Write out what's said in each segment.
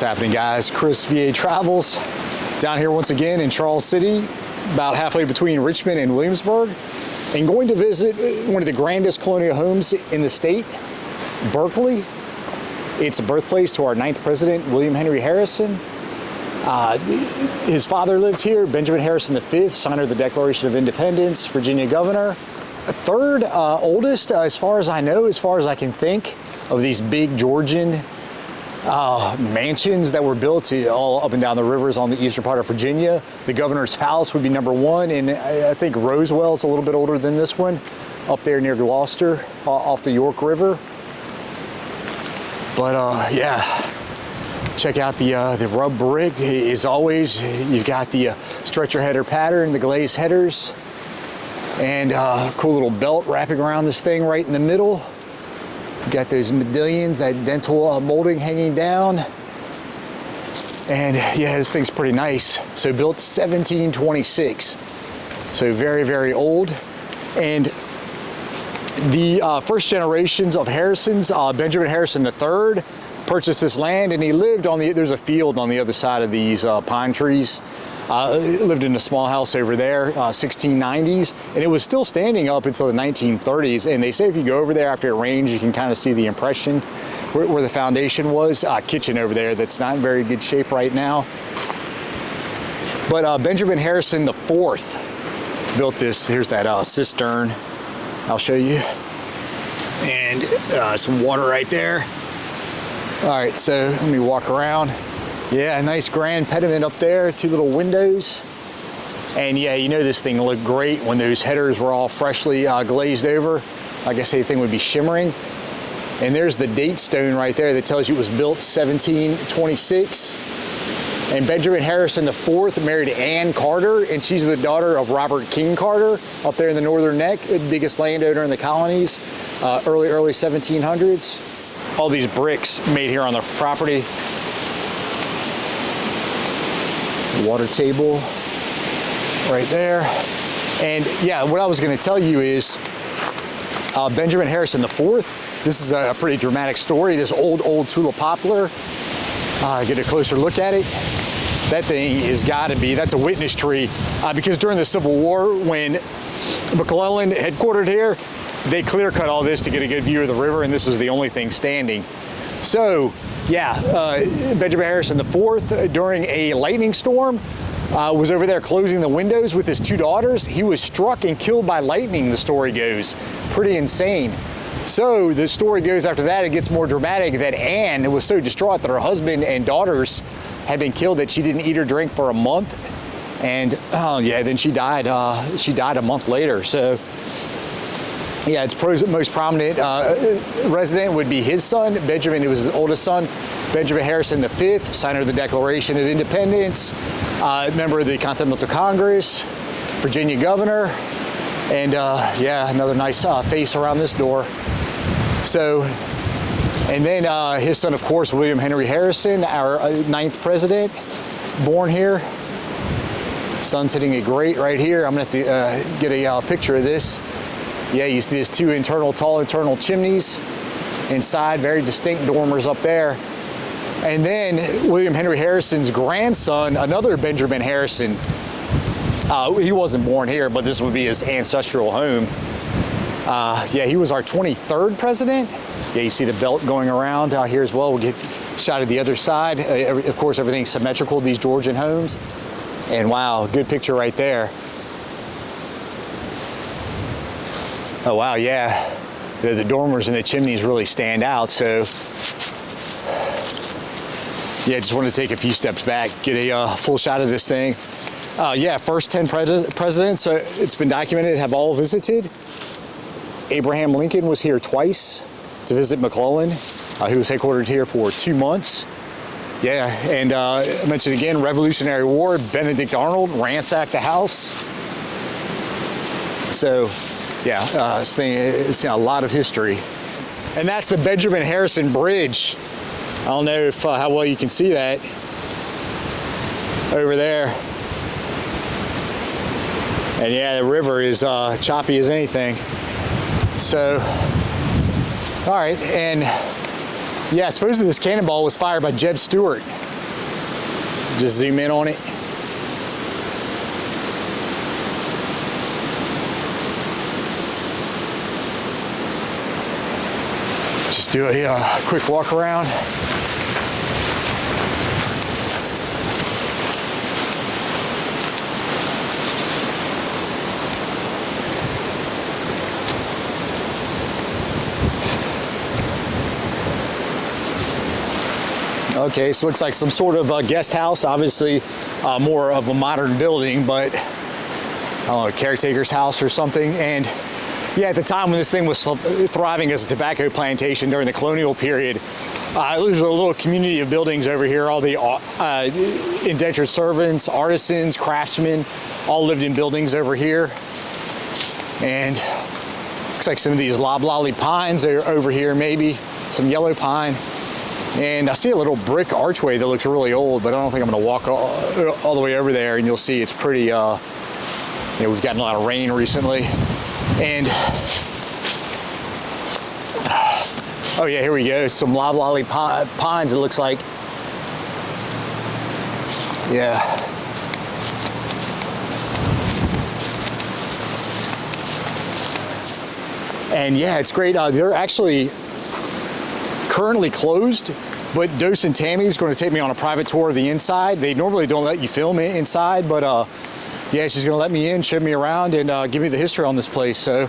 What's happening, guys? Chris, VA Travels, down here once again in Charles City, about halfway between Richmond and Williamsburg, and going to visit one of the grandest colonial homes in the state, Berkeley. It's a birthplace to our 9th president, William Henry Harrison. His father lived here, Benjamin Harrison V, signer of the Declaration of Independence, Virginia governor. Third oldest, as far as I know, as far as I can think, of these big Georgian mansions that were built all up and down the rivers on the eastern part of Virginia. The governor's palace would be number one, and I think Rosewell's a little bit older than this one, up there near Gloucester, off the York River. But yeah, check out the rub brick. As always, you've got the stretcher header pattern, the glazed headers, and cool little belt wrapping around this thing right in the middle. You got those medallions, that dental molding hanging down. And yeah, this thing's pretty nice. So built 1726. So very, very old. And the first generations of Harrisons, Benjamin Harrison III, purchased this land, and he lived on there's a field on the other side of these pine trees. Lived in a small house over there, 1690s, and it was still standing up until the 1930s. And they say if you go over there after it rains, you can kind of see the impression where the foundation was. Kitchen over there that's not in very good shape right now. But Benjamin Harrison IV built this. Here's that cistern. I'll show you. And some water right there. All right, so let me walk around. Yeah, nice grand pediment up there, 2 little windows. And yeah, you know this thing looked great when those headers were all freshly glazed over. I guess anything would be shimmering. And there's the date stone right there that tells you it was built 1726. And Benjamin Harrison IV married Ann Carter, and she's the daughter of Robert King Carter up there in the Northern Neck, the biggest landowner in the colonies, early 1700s. All these bricks made here on the property. Water table right there. And yeah, what I was going to tell you is Benjamin Harrison IV, this is a pretty dramatic story. This old tulip poplar, get a closer look at it. That thing has got to be, that's a witness tree, because during the Civil War, when McClellan headquartered here, they clear cut all this to get a good view of the river, and this was the only thing standing. So yeah, Benjamin Harrison IV, during a lightning storm, was over there closing the windows with his 2 daughters. He was struck and killed by lightning, the story goes. Pretty insane. So the story goes after that, it gets more dramatic, that Anne was so distraught that her husband and daughters had been killed that she didn't eat or drink for a month. And yeah, then she died a month later. So yeah, its most prominent resident would be his son, Benjamin. It was his oldest son, Benjamin Harrison V, signer of the Declaration of Independence, member of the Continental Congress, Virginia governor, and yeah, another nice face around this door. So, and then his son, of course, William Henry Harrison, our 9th president, born here. Sun's hitting it great right here. I'm gonna have to get a picture of this. Yeah, you see these 2 tall internal chimneys inside, very distinct dormers up there. And then William Henry Harrison's grandson, another Benjamin Harrison, he wasn't born here, but this would be his ancestral home. Yeah, he was our 23rd president. Yeah, you see the belt going around here as well. We'll get a shot of the other side. Of course, everything's symmetrical, these Georgian homes. And wow, good picture right there. Oh wow, yeah, the dormers and the chimneys really stand out. So yeah, just wanted to take a few steps back, get a full shot of this thing. Yeah, first 10 presidents, it's been documented, have all visited. Abraham Lincoln was here twice to visit McClellan, who was headquartered here for 2 months. Yeah, and I mentioned again, Revolutionary War, Benedict Arnold ransacked the house. So yeah, this thing is a lot of history. And that's the Benjamin Harrison Bridge. I don't know if how well you can see that over there. And yeah, the river is choppy as anything. So, all right, and yeah, supposedly this cannonball was fired by Jeb Stuart Just zoom in on it. Just do a quick walk around. Okay, so it looks like some sort of guest house, obviously more of a modern building, but I don't know, a caretaker's house or something. And yeah, at the time when this thing was thriving as a tobacco plantation during the colonial period, there's a little community of buildings over here. All the indentured servants, artisans, craftsmen, all lived in buildings over here. And looks like some of these loblolly pines are over here, maybe some yellow pine. And I see a little brick archway that looks really old, but I don't think I'm going to walk all the way over there. And you'll see it's pretty, you know, we've gotten a lot of rain recently. And, oh yeah, here we go. Some loblolly pines, it looks like. Yeah. And yeah, it's great. They're actually currently closed, but docent Tammy is going to take me on a private tour of the inside. They normally don't let you film it inside, but yeah, she's going to let me in, show me around, and give me the history on this place. So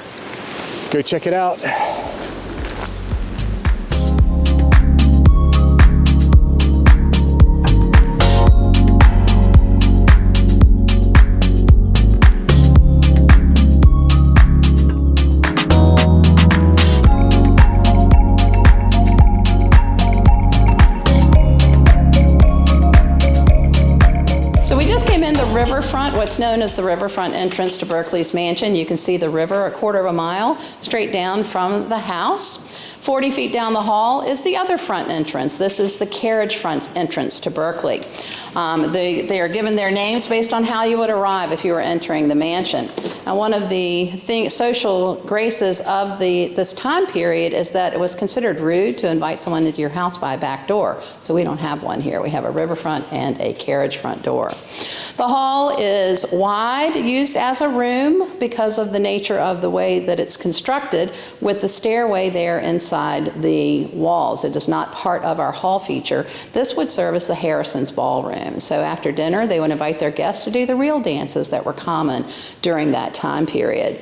go check it out. Riverfront, what's known as the riverfront entrance to Berkeley's mansion. You can see the river a quarter of a mile straight down from the house. 40 feet down the hall is the other front entrance. This is the carriage front entrance to Berkeley. They are given their names based on how you would arrive if you were entering the mansion. And one of the social graces of this time period is that it was considered rude to invite someone into your house by a back door. So we don't have one here. We have a riverfront and a carriage front door. The hall is wide, used as a room because of the nature of the way that it's constructed, with the stairway there inside the walls. It is not part of our hall feature. This would serve as the Harrison's ballroom. So after dinner, they would invite their guests to do the real dances that were common during that time period.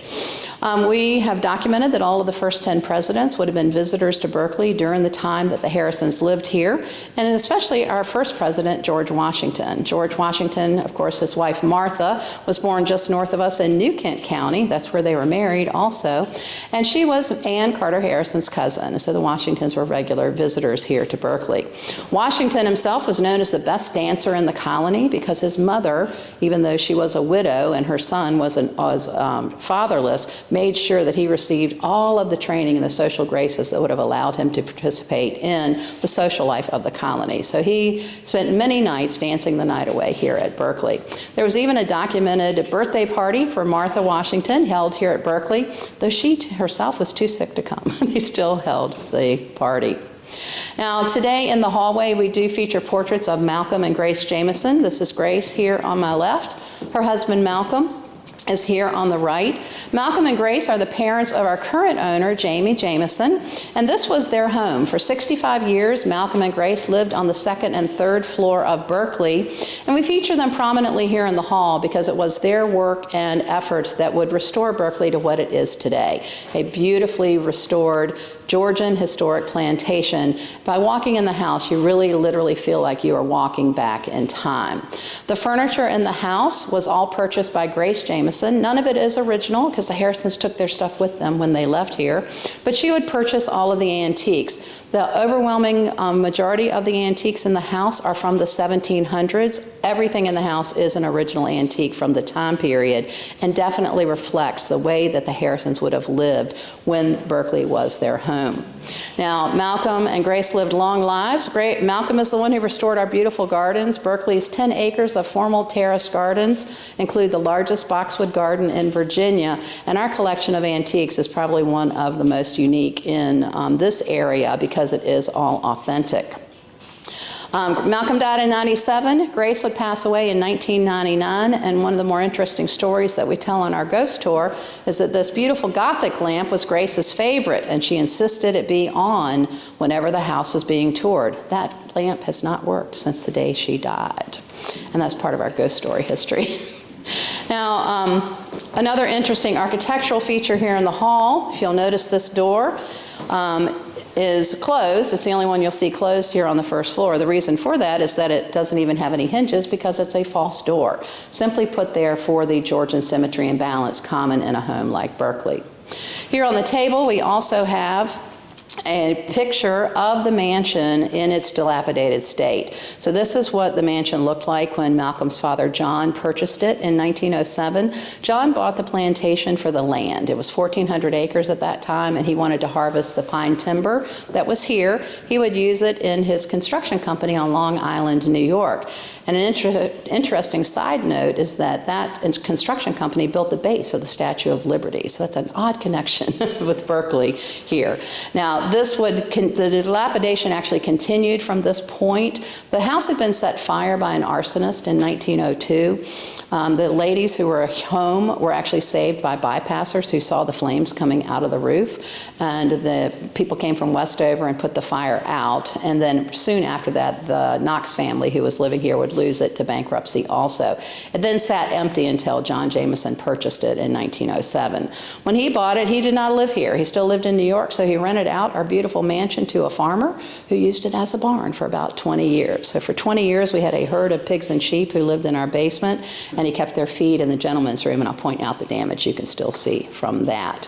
We have documented that all of the first 10 presidents would have been visitors to Berkeley during the time that the Harrisons lived here, and especially our first president, George Washington. George Washington, of course, his wife Martha was born just north of us in New Kent County. That's where they were married also. And she was Anne Carter Harrison's cousin. So the Washingtons were regular visitors here to Berkeley. Washington himself was known as the best dancer in the colony because his mother, even though she was a widow and her son was fatherless, made sure that he received all of the training and the social graces that would have allowed him to participate in the social life of the colony. So he spent many nights dancing the night away here at Berkeley. There was even a documented birthday party for Martha Washington held here at Berkeley, though she herself was too sick to come. They still held the party. Now today in the hallway we do feature portraits of Malcolm and Grace Jameson. This is Grace here on my left. Her husband Malcolm is here on the right. Malcolm and Grace are the parents of our current owner, Jamie Jameson, and this was their home. For 65 years, Malcolm and Grace lived on the second and third floor of Berkeley, and we feature them prominently here in the hall because it was their work and efforts that would restore Berkeley to what it is today, a beautifully restored Georgian historic plantation. By walking in the house, you really literally feel like you are walking back in time. The furniture in the house was all purchased by Grace Jameson. None of it is original because the Harrisons took their stuff with them when they left here, but she would purchase all of the antiques. The overwhelming majority of the antiques in the house are from the 1700s. Everything in the house is an original antique from the time period and definitely reflects the way that the Harrisons would have lived when Berkeley was their home. Now, Malcolm and Grace lived long lives. Malcolm is the one who restored our beautiful gardens. Berkeley's 10 acres of formal terraced gardens include the largest boxwood garden in Virginia, and our collection of antiques is probably one of the most unique in this area because it is all authentic. Malcolm died in 97. Grace would pass away in 1999, and one of the more interesting stories that we tell on our ghost tour is that this beautiful Gothic lamp was Grace's favorite, and she insisted it be on whenever the house was being toured. That lamp has not worked since the day she died, and that's part of our ghost story history. Now, another interesting architectural feature here in the hall, if you'll notice, this door is closed. It's the only one you'll see closed here on the first floor. The reason for that is that it doesn't even have any hinges because it's a false door, simply put there for the Georgian symmetry and balance common in a home like Berkeley. Here on the table, we also have a picture of the mansion in its dilapidated state. So this is what the mansion looked like when Malcolm's father John purchased it in 1907. John bought the plantation for the land. It was 1,400 acres at that time, and he wanted to harvest the pine timber that was here. He would use it in his construction company on Long Island, New York. And an interesting side note is that that construction company built the base of the Statue of Liberty. So that's an odd connection with Berkeley here. Now, the dilapidation actually continued from this point. The house had been set fire by an arsonist in 1902. The ladies who were home were actually saved by bypassers who saw the flames coming out of the roof. And the people came from Westover and put the fire out. And then soon after that, the Knox family who was living here would lose it to bankruptcy also. It then sat empty until John Jameson purchased it in 1907. When he bought it, he did not live here. He still lived in New York, so he rented out our beautiful mansion to a farmer who used it as a barn for about 20 years. So for 20 years, we had a herd of pigs and sheep who lived in our basement, and he kept their feed in the gentleman's room, and I'll point out the damage you can still see from that.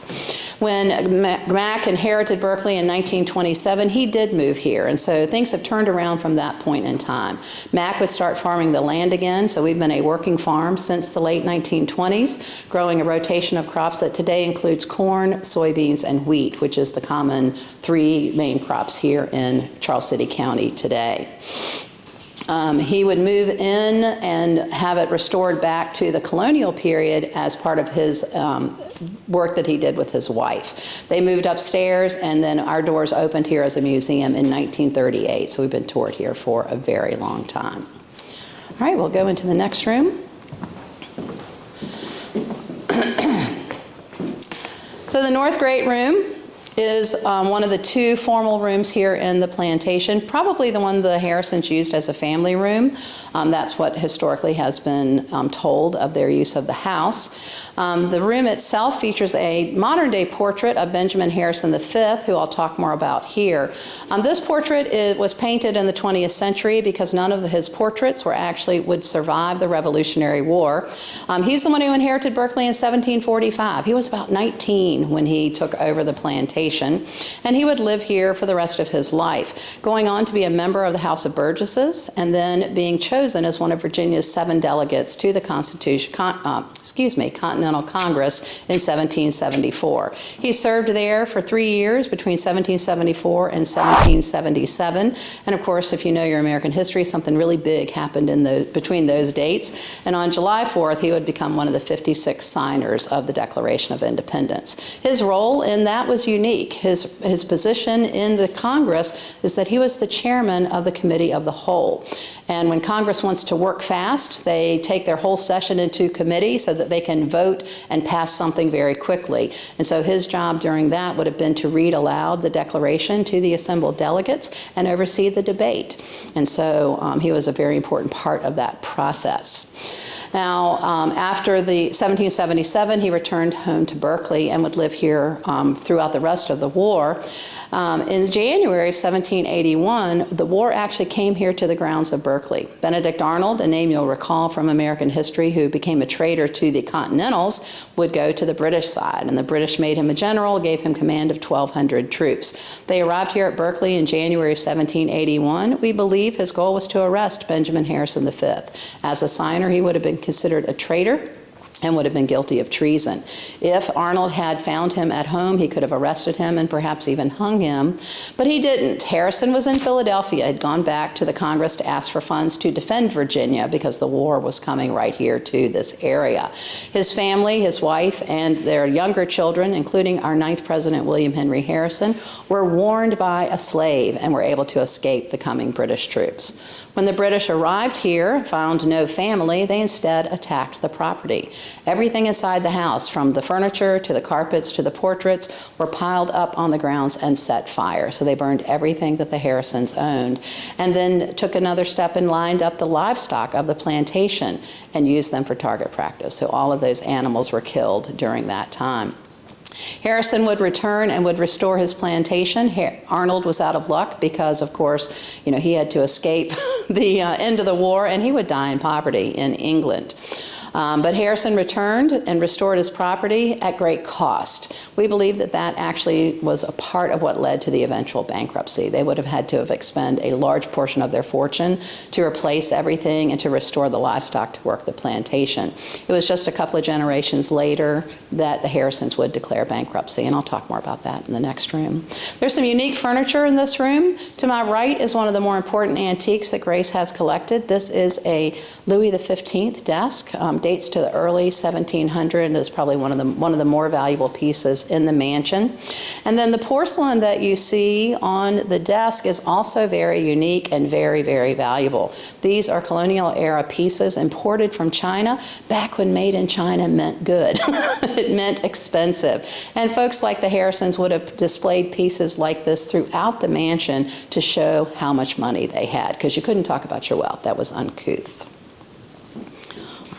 When Mac inherited Berkeley in 1927, he did move here, and so things have turned around from that point in time. Mac would start farming the land again, so we've been a working farm since the late 1920s, growing a rotation of crops that today includes corn, soybeans, and wheat, which is the common three main crops here in Charles City County today. He would move in and have it restored back to the colonial period as part of his work that he did with his wife. They moved upstairs, and then our doors opened here as a museum in 1938, so we've been toured here for a very long time. All right, we'll go into the next room. So the North Great Room is one of the two formal rooms here in the plantation, probably the one the Harrisons used as a family room. That's what historically has been told of their use of the house. The room itself features a modern-day portrait of Benjamin Harrison V, who I'll talk more about here. This portrait was painted in the 20th century because none of his portraits would survive the Revolutionary War. He's the one who inherited Berkeley in 1745. He was about 19 when he took over the plantation, and he would live here for the rest of his life, going on to be a member of the House of Burgesses and then being chosen as one of Virginia's 7 delegates to the Continental Congress in 1774. He served there for 3 years between 1774 and 1777, and of course, if you know your American history, something really big happened between those dates, and on July 4th, he would become one of the 56 signers of the Declaration of Independence. His role in that was unique. His position in the Congress is that he was the chairman of the Committee of the Whole. And when Congress wants to work fast, they take their whole session into committee so that they can vote and pass something very quickly. And so his job during that would have been to read aloud the Declaration to the assembled delegates and oversee the debate. And so he was a very important part of that process. Now, after the 1777, he returned home to Berkeley and would live here throughout the rest of the war. In January of 1781, the war actually came here to the grounds of Berkeley. Benedict Arnold, a name you'll recall from American history, who became a traitor to the Continentals, would go to the British side, and the British made him a general, gave him command of 1,200 troops. They arrived here at Berkeley in January of 1781. We believe his goal was to arrest Benjamin Harrison V. As a signer, he would have been considered a traitor, and would have been guilty of treason. If Arnold had found him at home, he could have arrested him and perhaps even hung him, but he didn't. Harrison was in Philadelphia, had gone back to the Congress to ask for funds to defend Virginia because the war was coming right here to this area. His family, his wife, and their younger children, including our 9th President William Henry Harrison, were warned by a slave and were able to escape the coming British troops. When the British arrived here, found no family, they instead attacked the property. Everything inside the house, from the furniture to the carpets to the portraits, were piled up on the grounds and set fire. So they burned everything that the Harrisons owned, and then took another step and lined up the livestock of the plantation and used them for target practice. So all of those animals were killed during that time. Harrison would return and would restore his plantation. Arnold was out of luck because, of course, he had to escape the end of the war, and he would die in poverty in England. But Harrison returned and restored his property at great cost. We believe that that actually was a part of what led to the eventual bankruptcy. They would have had to have expended a large portion of their fortune to replace everything and to restore the livestock to work the plantation. It was just a couple of generations later that the Harrisons would declare bankruptcy, and I'll talk more about that in the next room. There's some unique furniture in this room. To my right is one of the more important antiques that Grace has collected. This is a Louis XV desk. Dates to the early 1700s and is probably one of the more valuable pieces in the mansion. And then the porcelain that you see on the desk is also very unique and very, very valuable. These are colonial era pieces imported from China back when made in China meant good. It meant expensive. And folks like the Harrisons would have displayed pieces like this throughout the mansion to show how much money they had, because you couldn't talk about your wealth. That was uncouth.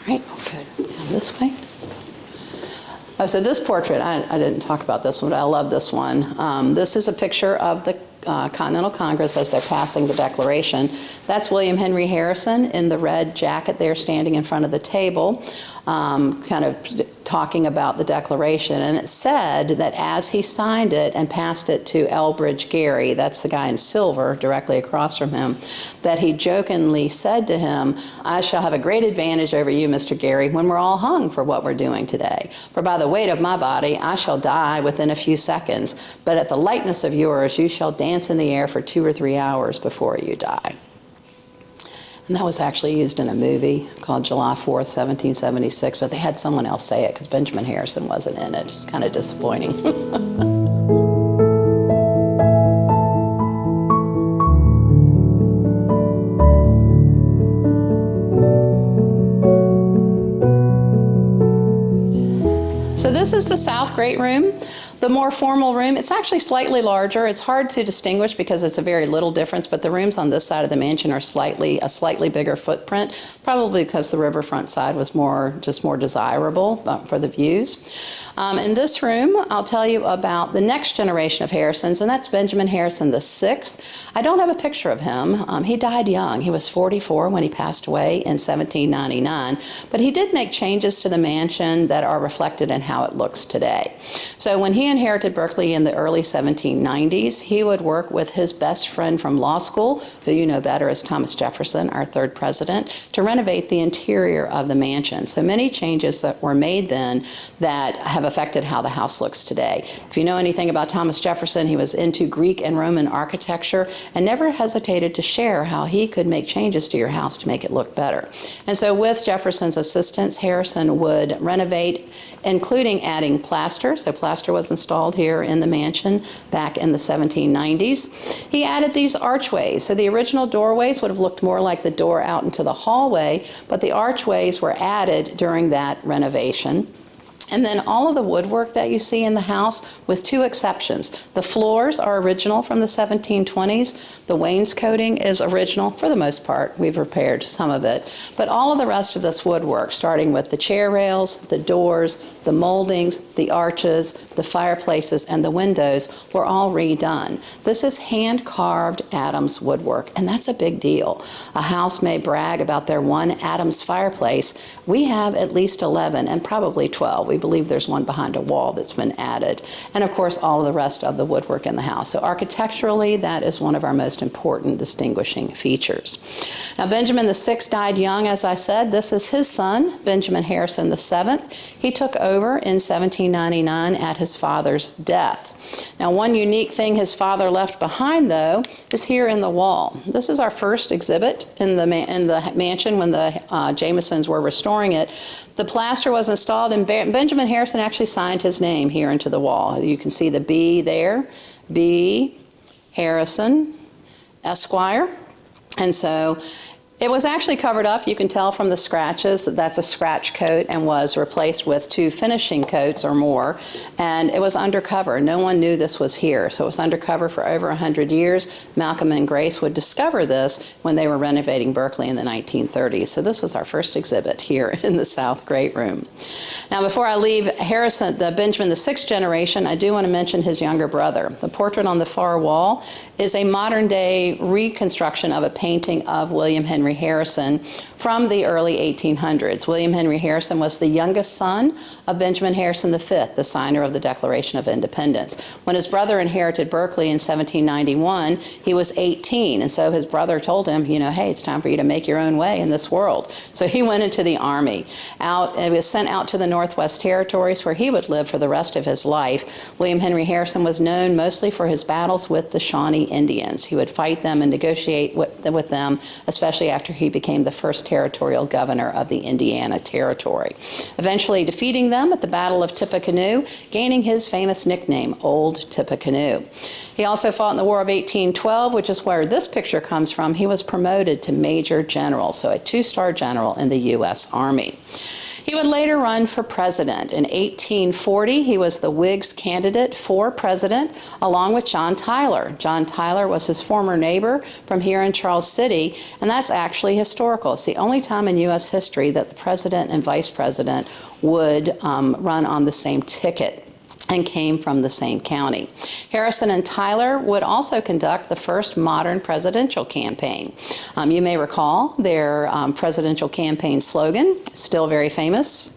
All right, good. Down this way. Oh, so this portrait, I didn't talk about this one, but I love this one. This is a picture of the Continental Congress as they're passing the Declaration. That's William Henry Harrison in the red jacket there standing in front of the table, kind of talking about the Declaration. And it said that as he signed it and passed it to Elbridge Gerry, that's the guy in silver directly across from him, that he jokingly said to him, "I shall have a great advantage over you, Mr. Gerry, when we're all hung for what we're doing today. For by the weight of my body, I shall die within a few seconds, but at the lightness of yours, you shall dance in the air for 2 or 3 hours before you die." And that was actually used in a movie called July 4th, 1776, but they had someone else say it because Benjamin Harrison wasn't in it. It's kind of disappointing. So this is the South Great Room. The more formal room, it's actually slightly larger. It's hard to distinguish because it's a very little difference, but the rooms on this side of the mansion are a slightly bigger footprint, probably because the riverfront side was just more desirable for the views. In this room, I'll tell you about the next generation of Harrisons, and that's Benjamin Harrison VI. I don't have a picture of him. He died young. He was 44 when he passed away in 1799, but he did make changes to the mansion that are reflected in how it looks today. So when he inherited Berkeley in the early 1790s, he would work with his best friend from law school, who you know better as Thomas Jefferson, our 3rd president, to renovate the interior of the mansion. So many changes that were made then that have affected how the house looks today. If you know anything about Thomas Jefferson, he was into Greek and Roman architecture and never hesitated to share how he could make changes to your house to make it look better. And so with Jefferson's assistance, Harrison would renovate, including adding plaster. So plaster was installed here in the mansion back in the 1790s. He added these archways. So the original doorways would have looked more like the door out into the hallway, but the archways were added during that renovation. And then all of the woodwork that you see in the house, with 2 exceptions. The floors are original from the 1720s. The wainscoting is original for the most part. We've repaired some of it. But all of the rest of this woodwork, starting with the chair rails, the doors, the moldings, the arches, the fireplaces, and the windows, were all redone. This is hand-carved Adams woodwork, and that's a big deal. A house may brag about their one Adams fireplace. We have at least 11 and probably 12. We've believe there's one behind a wall that's been added. And of course, all of the rest of the woodwork in the house. So architecturally, that is one of our most important distinguishing features. Now, Benjamin VI died young, as I said. This is his son, Benjamin Harrison VII. He took over in 1799 at his father's death. Now, one unique thing his father left behind, though, is here in the wall. This is our first exhibit in the mansion when the Jamesons were restoring it. The plaster was installed, and Benjamin Harrison actually signed his name here into the wall. You can see the B there, B. Harrison, Esquire. And so it was actually covered up. You can tell from the scratches that that's a scratch coat and was replaced with 2 finishing coats or more. And it was undercover. No one knew this was here. So it was undercover for over 100 years. Malcolm and Grace would discover this when they were renovating Berkeley in the 1930s. So this was our first exhibit here in the South Great Room. Now, before I leave Harrison, the Benjamin VI generation, I do want to mention his younger brother. The portrait on the far wall is a modern-day reconstruction of a painting of William Henry Harrison from the early 1800s. William Henry Harrison was the youngest son of Benjamin Harrison V, the signer of the Declaration of Independence. When his brother inherited Berkeley in 1791, he was 18, and so his brother told him, you know, hey, it's time for you to make your own way in this world. So he went into the Army. He was sent out to the Northwest Territories, where he would live for the rest of his life. William Henry Harrison was known mostly for his battles with the Shawnee Indians. He would fight them and negotiate with them, especially after he became the first territorial governor of the Indiana Territory, eventually defeating them at the Battle of Tippecanoe, gaining his famous nickname, Old Tippecanoe. He also fought in the War of 1812, which is where this picture comes from. He was promoted to Major General, so a 2-star general in the U.S. Army. He would later run for president. In 1840, he was the Whigs candidate for president, along with John Tyler. John Tyler was his former neighbor from here in Charles City, and that's actually historical. It's the only time in U.S. history that the president and vice president would run on the same ticket and came from the same county. Harrison and Tyler would also conduct the first modern presidential campaign. You may recall their presidential campaign slogan, still very famous.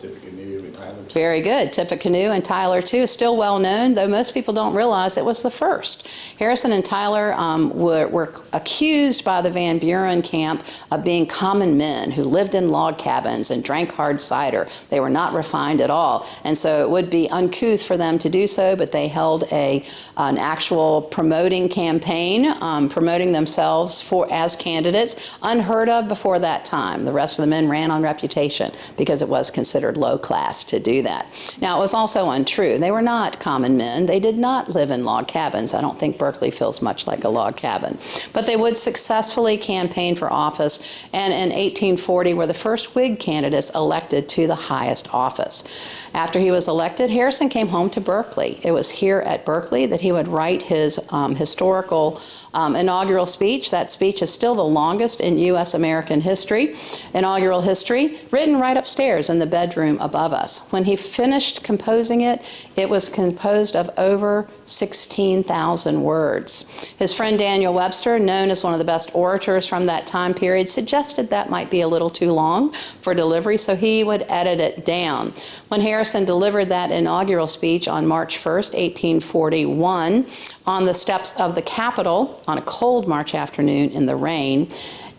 Tippecanoe and Tyler. Very good. Tippecanoe and Tyler, too, is still well known, though most people don't realize it was the first. Harrison and Tyler were accused by the Van Buren camp of being common men who lived in log cabins and drank hard cider. They were not refined at all. And so it would be uncouth for them to do so, but they held an actual promoting campaign, promoting themselves as candidates, unheard of before that time. The rest of the men ran on reputation because it was considered low class to do that. Now, it was also untrue. They were not common men. They did not live in log cabins. I don't think Berkeley feels much like a log cabin. But they would successfully campaign for office, and in 1840 were the first Whig candidates elected to the highest office. After he was elected, Harrison came home to Berkeley. It was here at Berkeley that he would write his historical inaugural speech. That speech is still the longest in U.S. American history, inaugural history, written right upstairs in the bedroom above us. When he finished composing it, it was composed of over 16,000 words. His friend Daniel Webster, known as one of the best orators from that time period, suggested that might be a little too long for delivery, so he would edit it down. When Harrison delivered that inaugural speech on March 1st, 1841, on the steps of the Capitol on a cold March afternoon in the rain,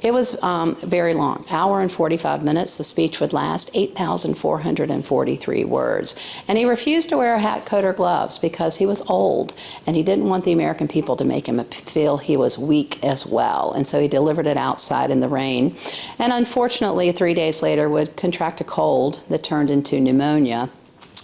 it was very long, hour and 45 minutes. The speech would last 8,443 words. And he refused to wear a hat, coat, or gloves because he was old, and he didn't want the American people to make him feel he was weak as well. And so he delivered it outside in the rain. And unfortunately, 3 days later, would contract a cold that turned into pneumonia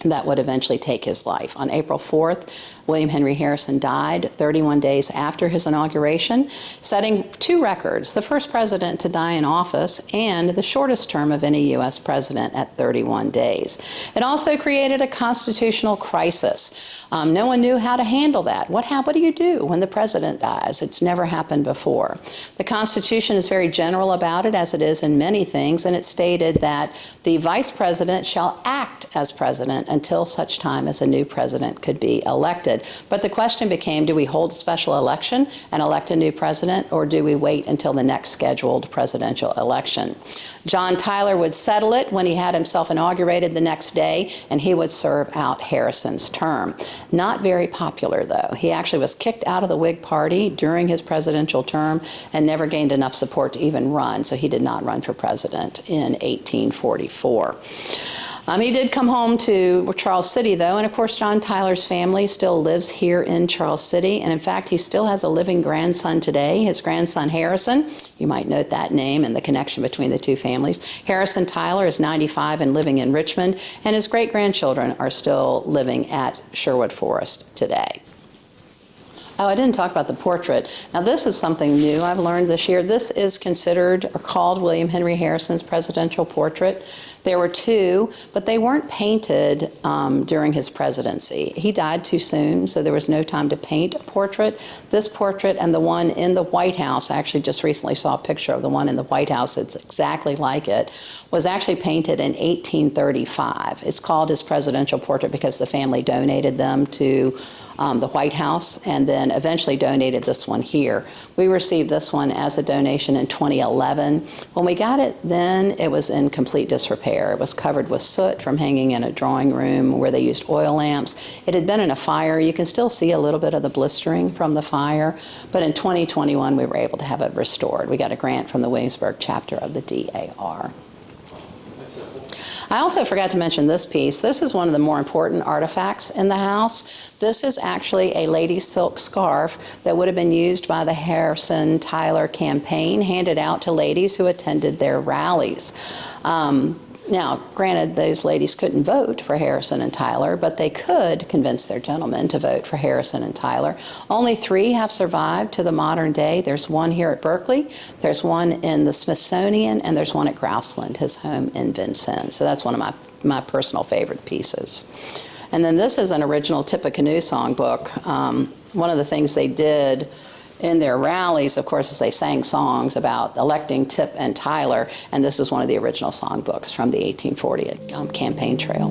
that would eventually take his life. On April 4th, William Henry Harrison died 31 days after his inauguration, setting 2 records, the first president to die in office and the shortest term of any U.S. president at 31 days. It also created a constitutional crisis. No one knew how to handle that. What do you do when the president dies? It's never happened before. The Constitution is very general about it, as it is in many things, and it stated that the vice president shall act as president until such time as a new president could be elected. But the question became, do we hold a special election and elect a new president, or do we wait until the next scheduled presidential election? John Tyler would settle it when he had himself inaugurated the next day, and he would serve out Harrison's term. Not very popular, though. He actually was kicked out of the Whig Party during his presidential term and never gained enough support to even run, so he did not run for president in 1844. He did come home to Charles City, though, and of course John Tyler's family still lives here in Charles City, and in fact he still has a living grandson today, his grandson Harrison. You might note that name and the connection between the two families. Harrison Tyler is 95 and living in Richmond, and his great-grandchildren are still living at Sherwood Forest today. Oh, I didn't talk about the portrait. Now, this is something new I've learned this year. This is considered or called William Henry Harrison's presidential portrait. There were two, but they weren't painted during his presidency. He died too soon, so there was no time to paint a portrait. This portrait and the one in the White House, I actually just recently saw a picture of the one in the White House, it's exactly like it, was actually painted in 1835. It's called his presidential portrait because the family donated them to the White House, and then eventually donated this one here. We received this one as a donation in 2011. When we got it then, it was in complete disrepair. It was covered with soot from hanging in a drawing room where they used oil lamps. It had been in a fire. You can still see a little bit of the blistering from the fire, but in 2021 we were able to have it restored. We got a grant from the Williamsburg chapter of the DAR. I also forgot to mention this piece. This is one of the more important artifacts in the house. This is actually a lady's silk scarf that would have been used by the Harrison-Tyler campaign, handed out to ladies who attended their rallies. Now, granted, those ladies couldn't vote for Harrison and Tyler, but they could convince their gentlemen to vote for Harrison and Tyler. Only 3 have survived to the modern day. There's one here at Berkeley, there's one in the Smithsonian, and there's one at Grouseland, his home in Vincennes. So that's one of my personal favorite pieces. And then this is an original Tippecanoe songbook. One of the things they did in their rallies, of course, is they sang songs about electing Tip and Tyler, and this is one of the original songbooks from the 1840 campaign trail.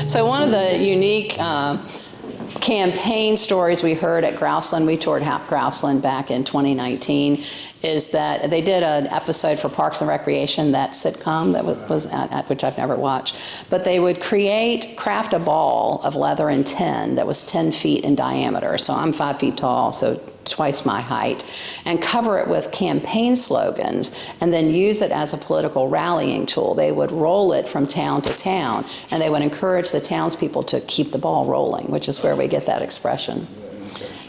So one of the unique campaign stories we heard at Grouseland, we toured Grouseland back in 2019, is that they did an episode for Parks and Recreation, that sitcom that was at which I've never watched, but they would craft a ball of leather and tin that was 10 feet in diameter. So I'm 5 feet tall, so twice my height, and cover it with campaign slogans and then use it as a political rallying tool. They would roll it from town to town, and they would encourage the townspeople to keep the ball rolling, which is where we get that expression.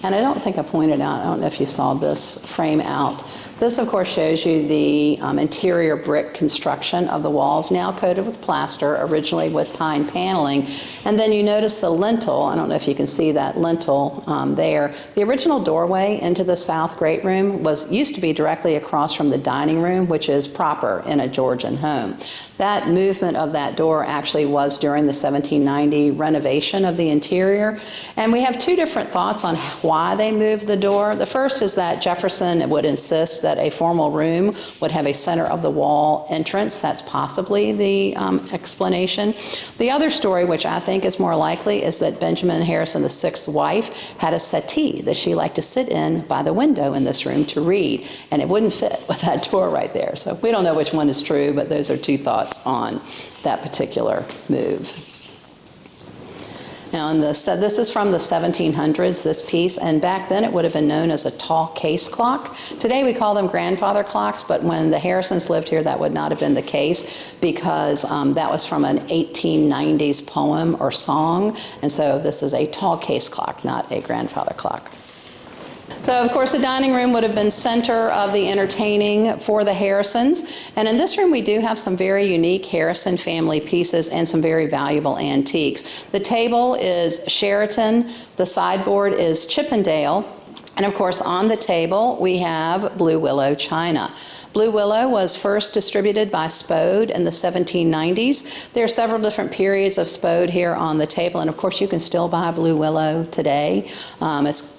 And I don't think I pointed out, I don't know if you saw this frame out. This, of course, shows you the interior brick construction of the walls, now coated with plaster, originally with pine paneling. And then you notice the lintel. I don't know if you can see that lintel there. The original doorway into the south great room used to be directly across from the dining room, which is proper in a Georgian home. That movement of that door actually was during the 1790 renovation of the interior. And we have 2 different thoughts on why they moved the door. The first is that Jefferson would insist that a formal room would have a center of the wall entrance. That's possibly the explanation. The other story, which I think is more likely, is that Benjamin Harrison VI's wife had a settee that she liked to sit in by the window in this room to read, and it wouldn't fit with that door right there. So we don't know which one is true, but those are 2 thoughts on that particular move. Now, this is from the 1700s, this piece, and back then it would have been known as a tall case clock. Today we call them grandfather clocks, but when the Harrisons lived here, that would not have been the case because that was from an 1890s poem or song, and so this is a tall case clock, not a grandfather clock. So, of course, the dining room would have been center of the entertaining for the Harrisons. And in this room, we do have some very unique Harrison family pieces and some very valuable antiques. The table is Sheraton. The sideboard is Chippendale. And of course, on the table, we have blue willow china. Blue willow was first distributed by Spode in the 1790s. There are several different periods of Spode here on the table, and of course, you can still buy blue willow today. It's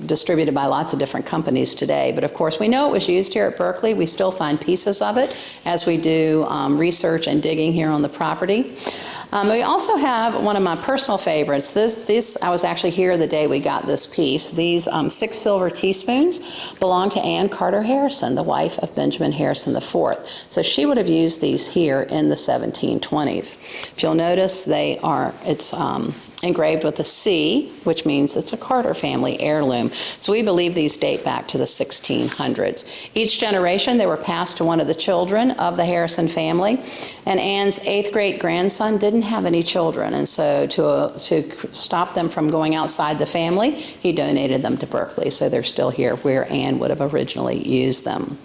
distributed by lots of different companies today. But of course, we know it was used here at Berkeley. We still find pieces of it as we do research and digging here on the property. We also have one of my personal favorites. I was actually here the day we got this piece. These 6 silver teaspoons belong to Anne Carter Harrison, the wife of Benjamin Harrison IV. So she would have used these here in the 1720s. If you'll notice, it's engraved with a C, which means it's a Carter family heirloom. So we believe these date back to the 1600s. Each generation, they were passed to one of the children of the Harrison family, and Anne's 8th great grandson didn't have any children, and so to stop them from going outside the family, he donated them to Berkeley, so they're still here where Anne would have originally used them.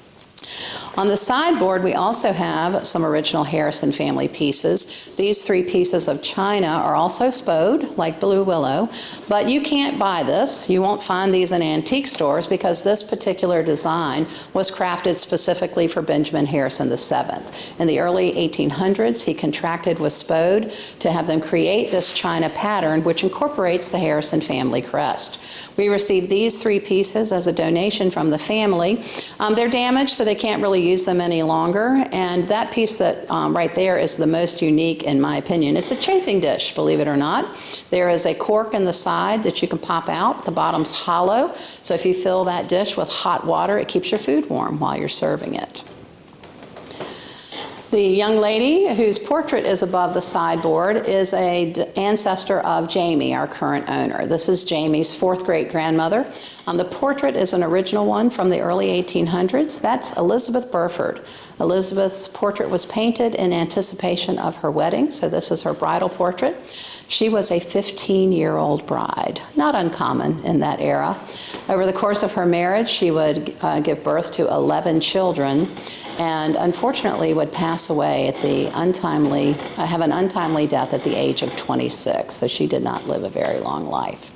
On the sideboard, we also have some original Harrison family pieces. These 3 pieces of china are also Spode, like blue willow, but you can't buy this. You won't find these in antique stores because this particular design was crafted specifically for Benjamin Harrison VII. In the early 1800s, he contracted with Spode to have them create this china pattern, which incorporates the Harrison family crest. We received these 3 pieces as a donation from the family. They're damaged, so they can't really use them any longer, and that piece that right there is the most unique in my opinion. It's a chafing dish, believe it or not. There is a cork in the side that you can pop out. The bottom's hollow, so if you fill that dish with hot water, it keeps your food warm while you're serving it. The young lady whose portrait is above the sideboard is an ancestor of Jamie, our current owner. This is Jamie's 4th great grandmother. The portrait is an original one from the early 1800s. That's Elizabeth Burford. Elizabeth's portrait was painted in anticipation of her wedding, so this is her bridal portrait. She was a 15-year-old bride, not uncommon in that era. Over the course of her marriage, she would give birth to 11 children, and unfortunately would pass away at have an untimely death at the age of 26, so she did not live a very long life.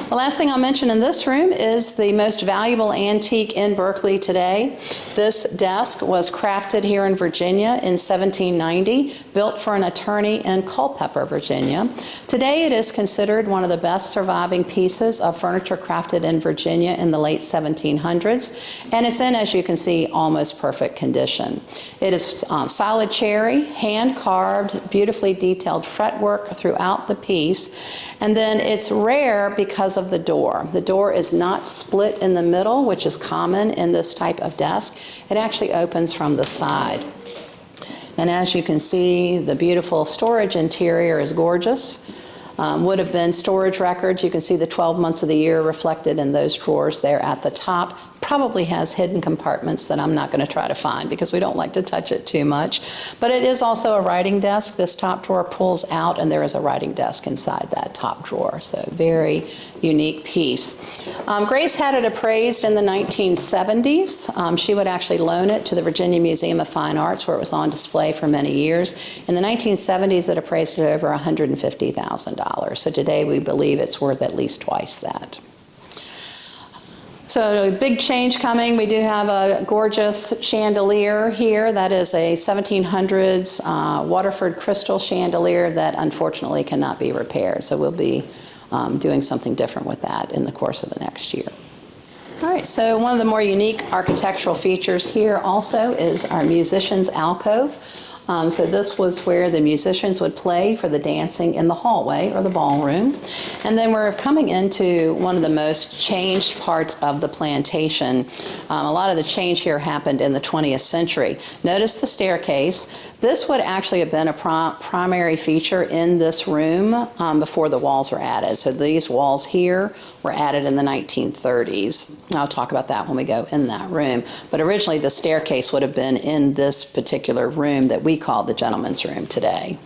The last thing I'll mention in this room is the most valuable antique in Berkeley today. This desk was crafted here in Virginia in 1790, built for an attorney in Culpeper, Virginia. Today it is considered one of the best surviving pieces of furniture crafted in Virginia in the late 1700s, and it's in, as you can see, almost perfect condition. It is solid cherry, hand-carved, beautifully detailed fretwork throughout the piece, and then it's rare because of the door. The door is not split in the middle, which is common in this type of desk. It actually opens from the side. And as you can see, the beautiful storage interior is gorgeous. Would have been storage records. You can see the 12 months of the year reflected in those drawers there at the top. Probably has hidden compartments that I'm not going to try to find because we don't like to touch it too much. But it is also a writing desk. This top drawer pulls out and there is a writing desk inside that top drawer. So very unique piece. Grace had it appraised in the 1970s. She would actually loan it to the Virginia Museum of Fine Arts where it was on display for many years. In the 1970s, it appraised at over $150,000. So today we believe it's worth at least twice that. So a big change coming. We do have a gorgeous chandelier here. That is a 1700s Waterford crystal chandelier that unfortunately cannot be repaired. So we'll be doing something different with that in the course of the next year. All right, so one of the more unique architectural features here also is our musicians' alcove. So this was where the musicians would play for the dancing in the hallway or the ballroom. And then we're coming into one of the most changed parts of the plantation. A lot of the change here happened in the 20th century. Notice the staircase. This would actually have been a primary feature in this room before the walls were added. So these walls here were added in the 1930s. I'll talk about that when we go in that room. But originally the staircase would have been in this particular room that we call the gentleman's room today.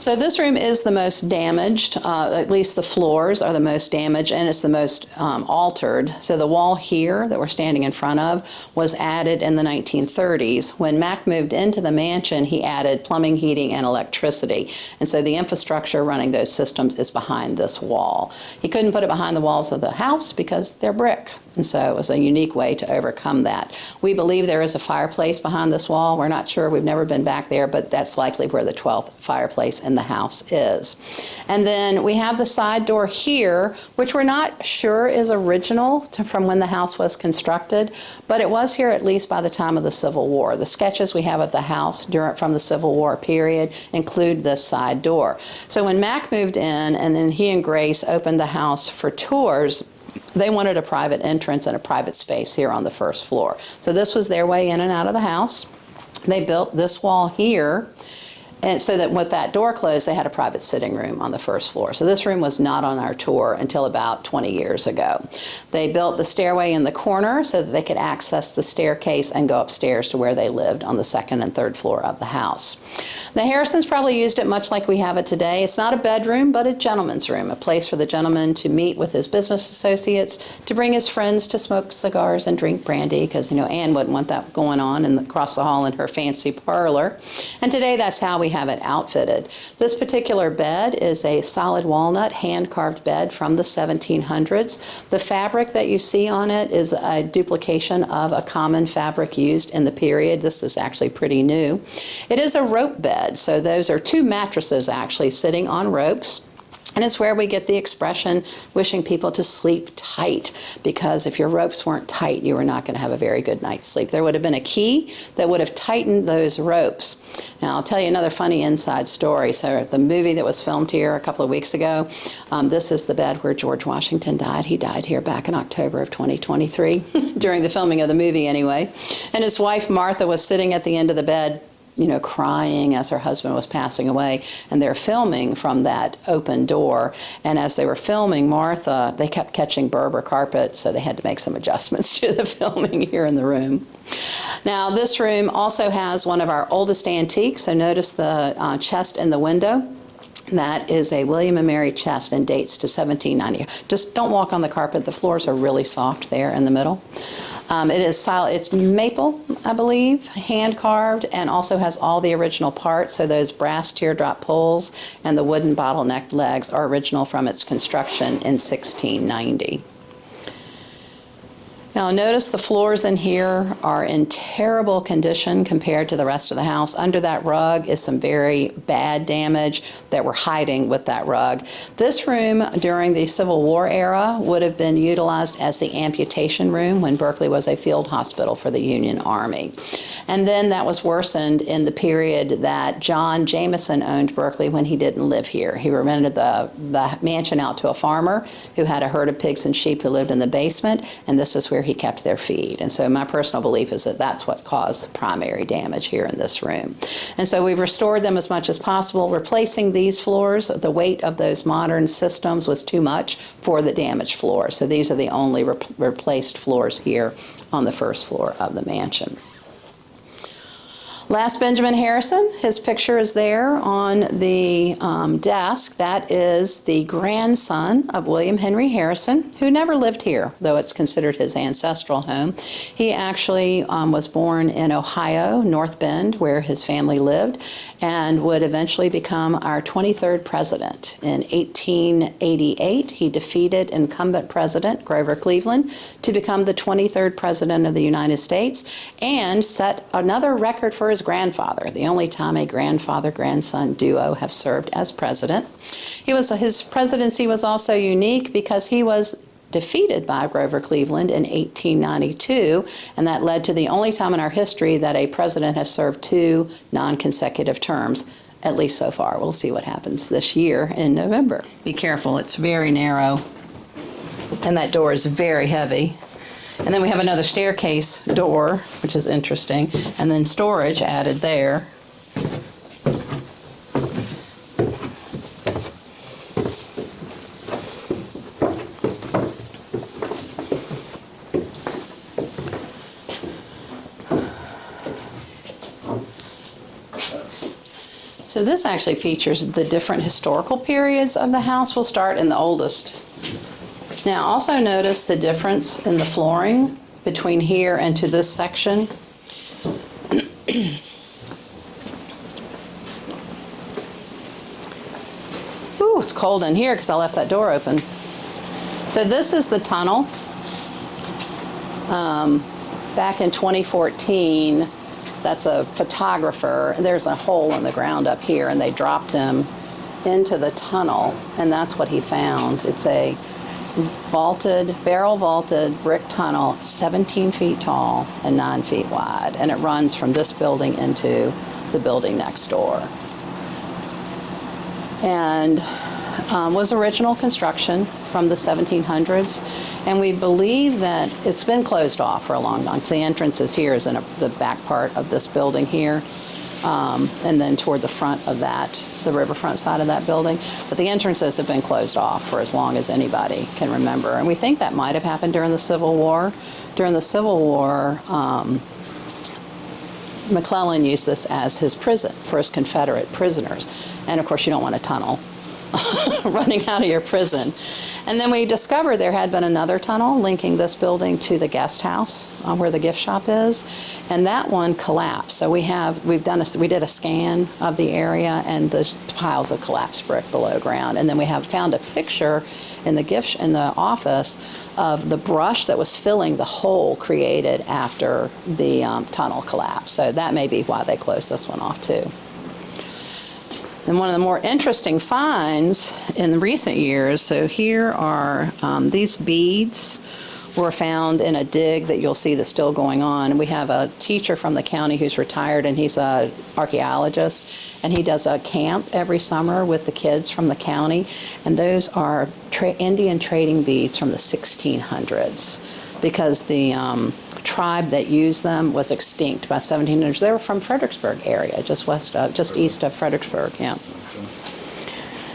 So this room is the most damaged, at least the floors are the most damaged, and it's the most altered. So the wall here that we're standing in front of was added in the 1930s. When Mac moved into the mansion, he added plumbing, heating, and electricity. And so the infrastructure running those systems is behind this wall. He couldn't put it behind the walls of the house because they're brick. And so it was a unique way to overcome that. We believe there is a fireplace behind this wall. We're not sure. We've never been back there, but that's likely where the 12th fireplace in the house is. And then we have the side door here, which we're not sure is original from when the house was constructed, but it was here at least by the time of the Civil War. The sketches we have of the house from the Civil War period include this side door. So when Mac moved in and then he and Grace opened the house for tours, they wanted a private entrance and a private space here on the first floor. So this was their way in and out of the house. They built this wall here, and so that with that door closed, they had a private sitting room on the first floor. So this room was not on our tour until about 20 years ago. They built the stairway in the corner so that they could access the staircase and go upstairs to where they lived on the second and third floor of the house. The Harrisons probably used it much like we have it today. It's not a bedroom, but a gentleman's room, a place for the gentleman to meet with his business associates, to bring his friends to smoke cigars and drink brandy, because, Anne wouldn't want that going on across the hall in her fancy parlor. And today that's how we have it outfitted. This particular bed is a solid walnut hand-carved bed from the 1700s. The fabric that you see on it is a duplication of a common fabric used in the period. This is actually pretty new. It is a rope bed, so those are two mattresses actually sitting on ropes. And it's where we get the expression, wishing people to sleep tight, because if your ropes weren't tight, you were not going to have a very good night's sleep. There would have been a key that would have tightened those ropes. Now, I'll tell you another funny inside story. So the movie that was filmed here a couple of weeks ago, this is the bed where George Washington died. He died here back in October of 2023, during the filming of the movie anyway. And his wife, Martha, was sitting at the end of the bed, crying as her husband was passing away, and they're filming from that open door. And as they were filming Martha, they kept catching Berber carpet, so they had to make some adjustments to the filming here in the room. Now, this room also has one of our oldest antiques, so notice the chest in the window. That is a William and Mary chest and dates to 1790. Just don't walk on the carpet. The floors are really soft there in the middle. It is solid. It's maple, I believe, hand carved, and also has all the original parts. So those brass teardrop pulls and the wooden bottleneck legs are original from its construction in 1690. Now notice the floors in here are in terrible condition compared to the rest of the house. Under that rug is some very bad damage that we're hiding with that rug. This room during the Civil War era would have been utilized as the amputation room when Berkeley was a field hospital for the Union Army. And then that was worsened in the period that John Jameson owned Berkeley when he didn't live here. He rented the mansion out to a farmer who had a herd of pigs and sheep who lived in the basement, and this is where he kept their feed. And so my personal belief is that that's what caused the primary damage here in this room. And so we've restored them as much as possible. Replacing these floors, the weight of those modern systems was too much for the damaged floors. So these are the only replaced floors here on the first floor of the mansion. Last Benjamin Harrison, his picture is there on the desk. That is the grandson of William Henry Harrison, who never lived here, though it's considered his ancestral home. He actually was born in Ohio, North Bend, where his family lived, and would eventually become our 23rd president. In 1888, he defeated incumbent president Grover Cleveland to become the 23rd president of the United States, and set another record for his grandfather, the only time a grandfather-grandson duo have served as president. His presidency was also unique because he was defeated by Grover Cleveland in 1892, and that led to the only time in our history that a president has served 2 non-consecutive terms, at least so far. We'll see what happens this year in November. Be careful, it's very narrow, and that door is very heavy. And then we have another staircase door, which is interesting, and then storage added there. So this actually features the different historical periods of the house. We'll start in the oldest. Now also notice the difference in the flooring between here and to this section. Ooh, it's cold in here because I left that door open. So this is the tunnel. Back in 2014, that's a photographer. There's a hole in the ground up here, and they dropped him into the tunnel, and that's what he found. It's a barrel vaulted brick tunnel, 17 feet tall and 9 feet wide, and it runs from this building into the building next door. And was original construction from the 1700s, and we believe that it's been closed off for a long time. So the entrance is here, is in the back part of this building here, and then toward the front of that, the riverfront side of that building. But the entrances have been closed off for as long as anybody can remember, and we think that might have happened during the Civil War. During the Civil War, McClellan used this as his prison for his Confederate prisoners, and of course you don't want a tunnel running out of your prison. And then we discovered there had been another tunnel linking this building to the guest house where the gift shop is, and that one collapsed. So we did a scan of the area, and the piles of collapsed brick below ground. And then we found a picture in the office of the brush that was filling the hole created after the tunnel collapsed. So that may be why they closed this one off too. And one of the more interesting finds in recent years, so here are these beads were found in a dig that you'll see that's still going on. We have a teacher from the county who's retired, and he's an archaeologist, and he does a camp every summer with the kids from the county, and those are Indian trading beads from the 1600s, because the tribe that used them was extinct by 1700s. They were from Fredericksburg area, just east of Fredericksburg, yeah.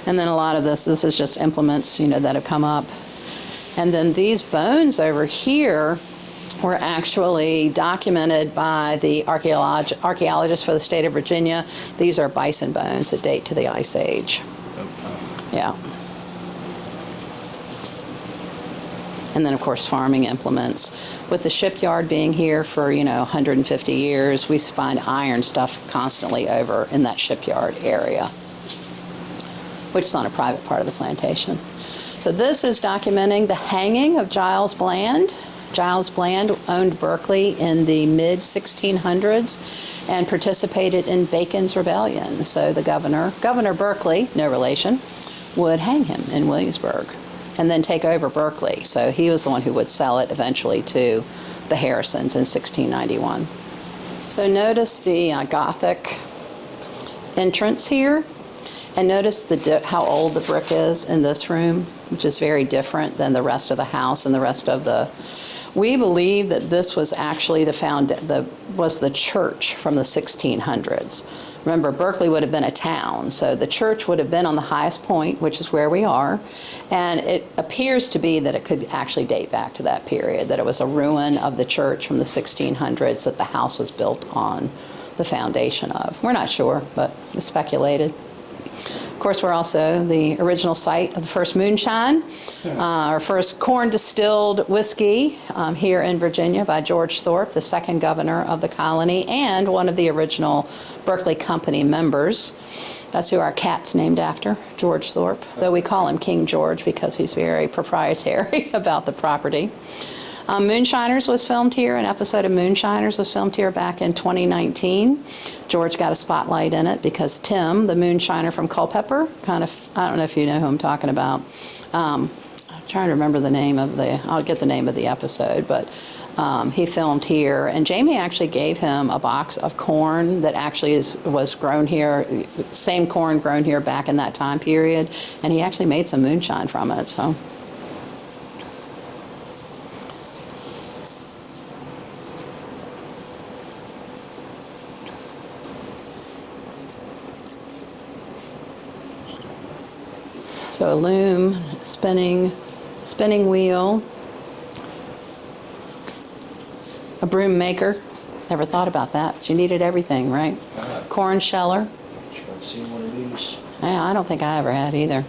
And then a lot of this is just implements, that have come up. And then these bones over here were actually documented by the archaeologists for the state of Virginia. These are bison bones that date to the Ice Age. Yeah. And then, of course, farming implements. With the shipyard being here for, 150 years, we find iron stuff constantly over in that shipyard area, which is on a private part of the plantation. So this is documenting the hanging of Giles Bland. Giles Bland owned Berkeley in the mid-1600s and participated in Bacon's Rebellion. So the Governor Berkeley, no relation, would hang him in Williamsburg and then take over Berkeley. So he was the one who would sell it eventually to the Harrisons in 1691. So notice the Gothic entrance here, and notice how old the brick is in this room, which is very different than the rest of the house and the rest of the... We believe that this was actually the church from the 1600s. Remember, Berkeley would have been a town, so the church would have been on the highest point, which is where we are, and it appears to be that it could actually date back to that period, that it was a ruin of the church from the 1600s that the house was built on the foundation of. We're not sure, but it's speculated. Of course, we're also the original site of the first moonshine, our first corn-distilled whiskey here in Virginia by George Thorpe, the second governor of the colony, and one of the original Berkeley Company members. That's who our cat's named after, George Thorpe, though we call him King George because he's very proprietary about the property. Moonshiners was filmed here. An episode of Moonshiners was filmed here back in 2019. George got a spotlight in it because Tim, the moonshiner from Culpeper, I don't know if you know who I'm talking about. I'm trying to remember the name of I'll get the name of the episode, but he filmed here. And Jamie actually gave him a box of corn that actually was grown here, same corn grown here back in that time period. And he actually made some moonshine from it, so. So a loom, spinning wheel, a broom maker. Never thought about that. She needed everything, right? Corn sheller. seen one of these. Yeah, I don't think I ever had either.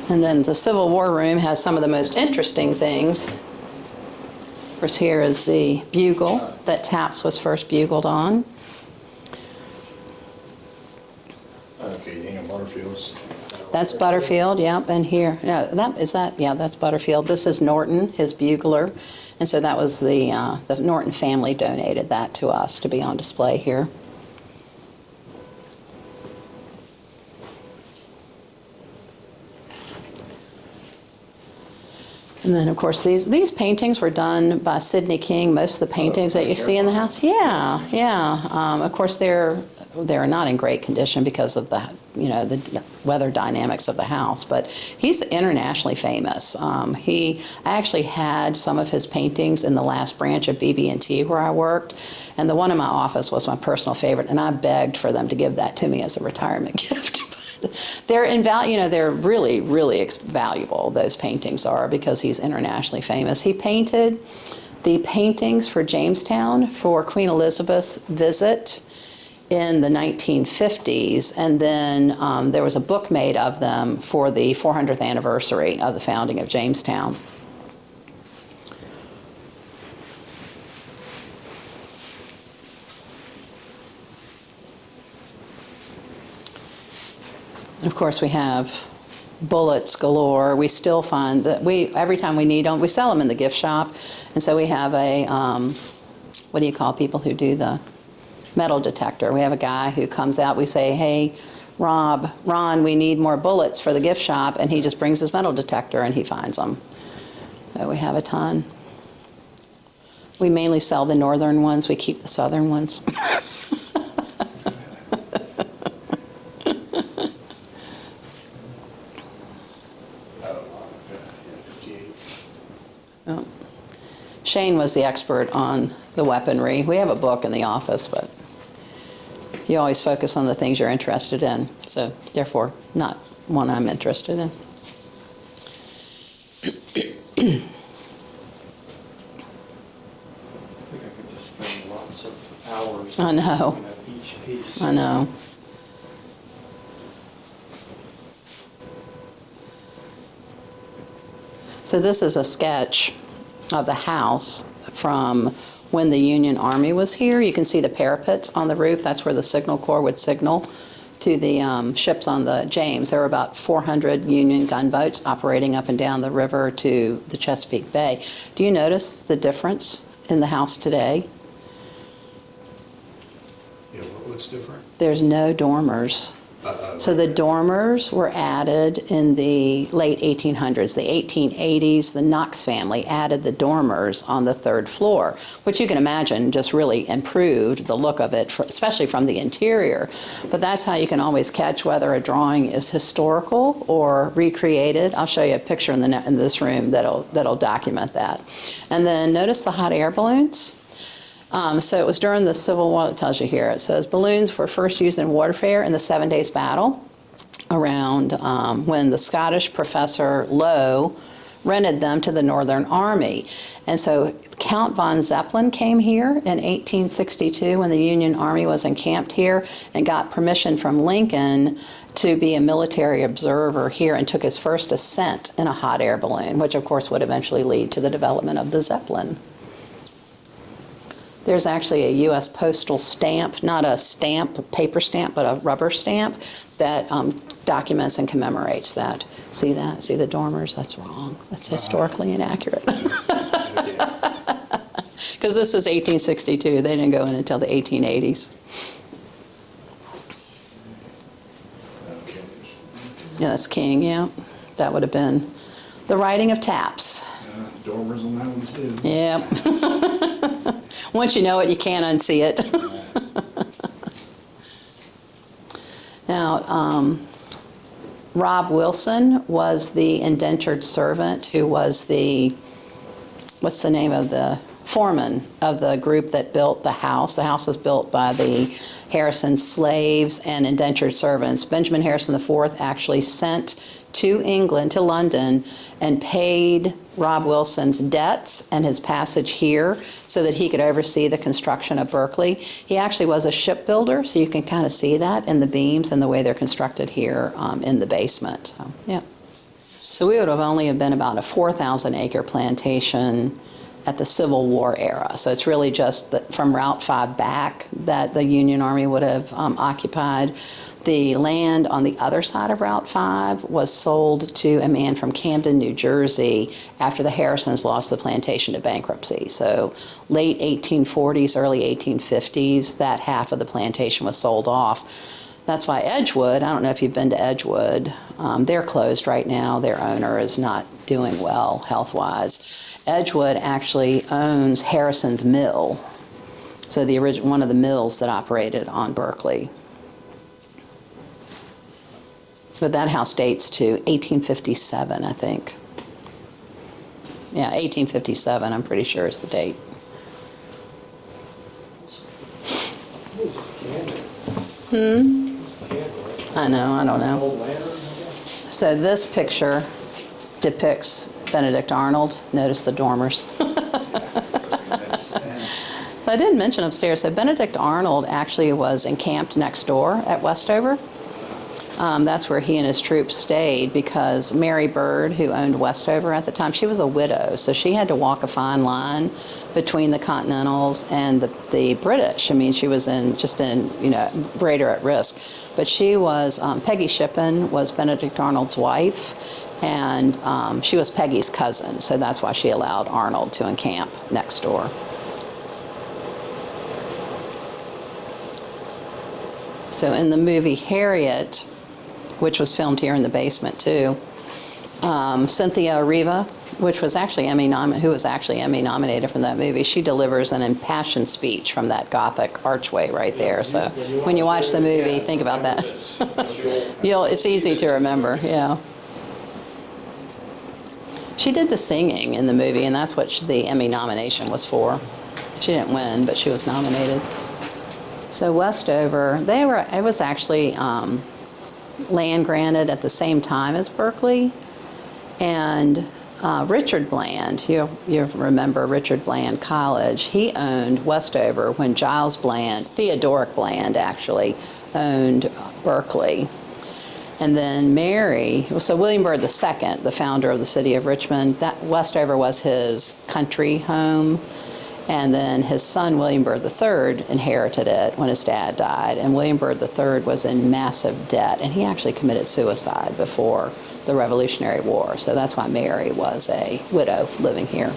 And then the Civil War room has some of the most interesting things. Of course, here is the bugle that Taps was first bugled on. Okay, hang on, Butterfields. That's Butterfield, yep, and here, no, that's Butterfield. This is Norton, his bugler, and so that was the Norton family donated that to us to be on display here. And then, of course, these paintings were done by Sidney King. Most of the paintings that you see in the house, yeah. Of course, they're not in great condition because of the the weather dynamics of the house. But he's internationally famous. I actually had some of his paintings in the last branch of BB&T where I worked, and the one in my office was my personal favorite, and I begged for them to give that to me as a retirement gift. They're they're really, really valuable, those paintings are, because he's internationally famous. He painted the paintings for Jamestown for Queen Elizabeth's visit in the 1950s, and then there was a book made of them for the 400th anniversary of the founding of Jamestown. Of course, we have bullets galore. We still find that every time we need them, we sell them in the gift shop. And so we have a, what do you call people who do the metal detector? We have a guy who comes out, we say, hey, Ron, we need more bullets for the gift shop, and he just brings his metal detector and he finds them. So we have a ton. We mainly sell the northern ones, we keep the southern ones. Shane was the expert on the weaponry. We have a book in the office, but you always focus on the things you're interested in. So, therefore, not one I'm interested in. I think I could just spend lots of hours I know. looking at each piece. I know. So this is a sketch of the house from when the Union Army was here. You can see the parapets on the roof. That's where the signal corps would signal to the ships on the James. There were about 400 Union gunboats operating up and down the river to the Chesapeake Bay. Do you notice the difference in the house today? Yeah, what's different? There's no dormers. So the dormers were added in the late 1800s. The 1880s, the Knox family added the dormers on the third floor, which you can imagine just really improved the look of it, especially from the interior. But that's how you can always catch whether a drawing is historical or recreated. I'll show you a picture in this room that'll document that. And then notice the hot air balloons. So it was during the Civil War, it tells you here, it says balloons were first used in warfare in the 7 Days Battle around when the Scottish professor Lowe rented them to the Northern Army. And so Count von Zeppelin came here in 1862 when the Union Army was encamped here and got permission from Lincoln to be a military observer here and took his first ascent in a hot air balloon, which of course would eventually lead to the development of the Zeppelin. There's actually a U.S. postal stamp, not a stamp, a paper stamp, but a rubber stamp that documents and commemorates that. See that? See the dormers? That's wrong. That's historically inaccurate. Because this is 1862. They didn't go in until the 1880s. Okay. Yeah, that's King, yeah. That would have been the writing of Taps. Dormers on that one too. Yep. Once you know it, you can't unsee it. Now, Rob Wilson was the indentured servant who was the, what's the name of the foreman of the group that built the house. The house was built by the Harrison slaves and indentured servants. Benjamin Harrison IV actually sent to England, to London, and paid Rob Wilson's debts and his passage here so that he could oversee the construction of Berkeley. He actually was a shipbuilder, so you can kind of see that in the beams and the way they're constructed here in the basement. So, yeah. So we would have only have been about a 4,000-acre plantation at the Civil War era. So it's really just from Route 5 back that the Union Army would have occupied. The land on the other side of Route 5 was sold to a man from Camden, New Jersey, after the Harrisons lost the plantation to bankruptcy. So late 1840s, early 1850s, that half of the plantation was sold off. That's why Edgewood, I don't know if you've been to Edgewood, they're closed right now. Their owner is not doing well health-wise. Edgewood actually owns Harrison's Mill, so the one of the mills that operated on Berkeley. But that house dates to 1857, I think. Yeah, 1857, I'm pretty sure is the date. What is this candle? This candle, right? I know, I don't know. Old lantern, I guess? So this picture depicts Benedict Arnold. Notice the dormers. So I didn't mention upstairs, so Benedict Arnold actually was encamped next door at Westover. That's where he and his troops stayed because Mary Bird, who owned Westover at the time, she was a widow, so she had to walk a fine line between the Continentals and the British. I mean, she was just in, greater at risk. But she was, Peggy Shippen was Benedict Arnold's wife, and she was Peggy's cousin, so that's why she allowed Arnold to encamp next door. So in the movie Harriet, which was filmed here in the basement too, Cynthia Erivo, which was actually who was actually Emmy nominated from that movie, she delivers an impassioned speech from that Gothic archway right there. So when you watch the movie, think about that. It's easy to remember, yeah. She did the singing in the movie, and that's what the Emmy nomination was for. She didn't win, but she was nominated. So Westover, it was actually land granted at the same time as Berkeley, and Richard Bland, you remember Richard Bland College, he owned Westover when Giles Bland, Theodoric Bland actually, owned Berkeley. And then William Byrd II, the founder of the city of Richmond, that Westover was his country home. And then his son, William Byrd III, inherited it when his dad died. And William Byrd III was in massive debt, and he actually committed suicide before the Revolutionary War. So that's why Mary was a widow living here.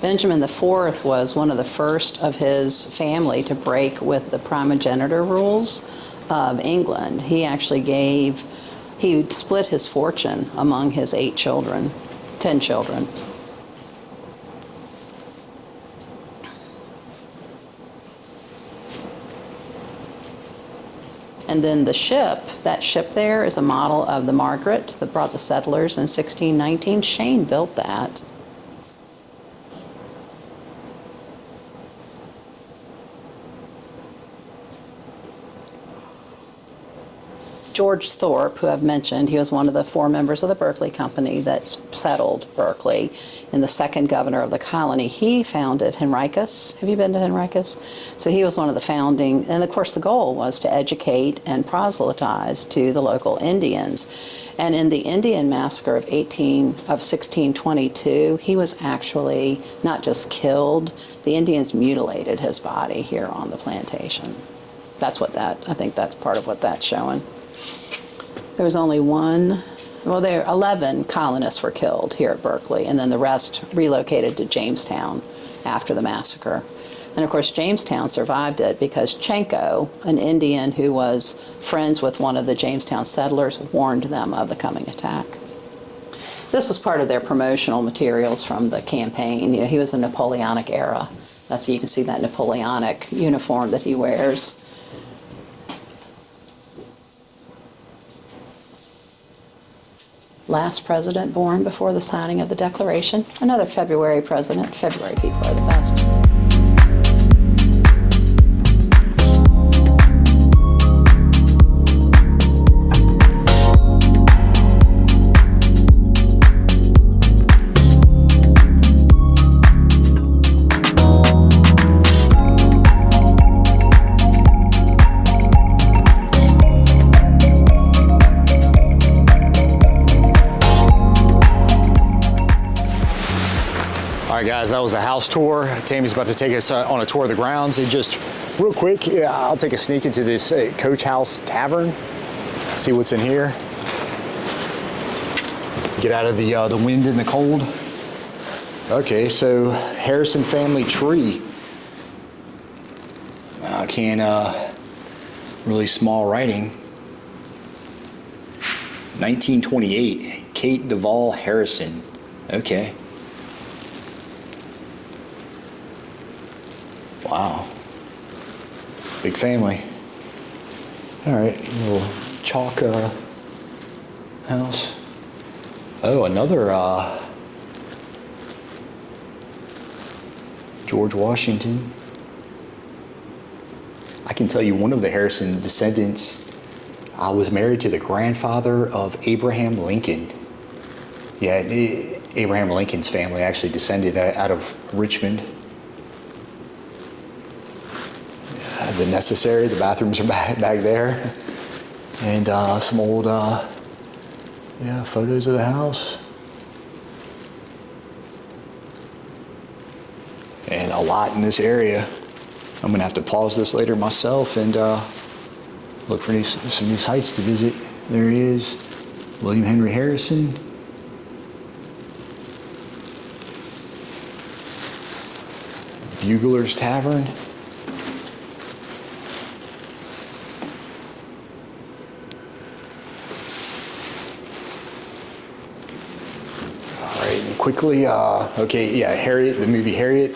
Benjamin IV was one of the first of his family to break with the primogeniture rules of England. He actually he split his fortune among his 10 children. And then that ship there is a model of the Margaret that brought the settlers in 1619. Shane built that. George Thorpe, who I've mentioned, he was one of the 4 members of the Berkeley Company that settled Berkeley, and the second governor of the colony. He founded Henricus. Have you been to Henricus? So he was one of the founding, and of course the goal was to educate and proselytize to the local Indians. And in the Indian massacre of 1622, he was actually not just killed, the Indians mutilated his body here on the plantation. I think that's part of what that's showing. There was only 11 colonists were killed here at Berkeley, and then the rest relocated to Jamestown after the massacre. And of course, Jamestown survived it because Chenko, an Indian who was friends with one of the Jamestown settlers, warned them of the coming attack. This was part of their promotional materials from the campaign. He was a Napoleonic era. That's, you can see that Napoleonic uniform that he wears. last president born before the signing of the Declaration. Another February president. February people are the best. All right, guys, that was the house tour. Tammy's about to take us on a tour of the grounds. And just real quick, I'll take a sneak into this Coach House Tavern, see what's in here. Get out of the wind and the cold. Okay, so Harrison family tree. I can't, really small writing. 1928, Kate Duvall Harrison. Okay. Wow. Big family. All right, little chalk house. Oh, another George Washington. I can tell you one of the Harrison descendants was married to the grandfather of Abraham Lincoln. Yeah, Abraham Lincoln's family actually descended out of Richmond. The necessary, the bathrooms are back there. And some old, photos of the house. And a lot in this area. I'm gonna have to pause this later myself and look for some new sites to visit. There he is, William Henry Harrison. Bugler's Tavern. Quickly, okay, yeah, Harriet, the movie Harriet,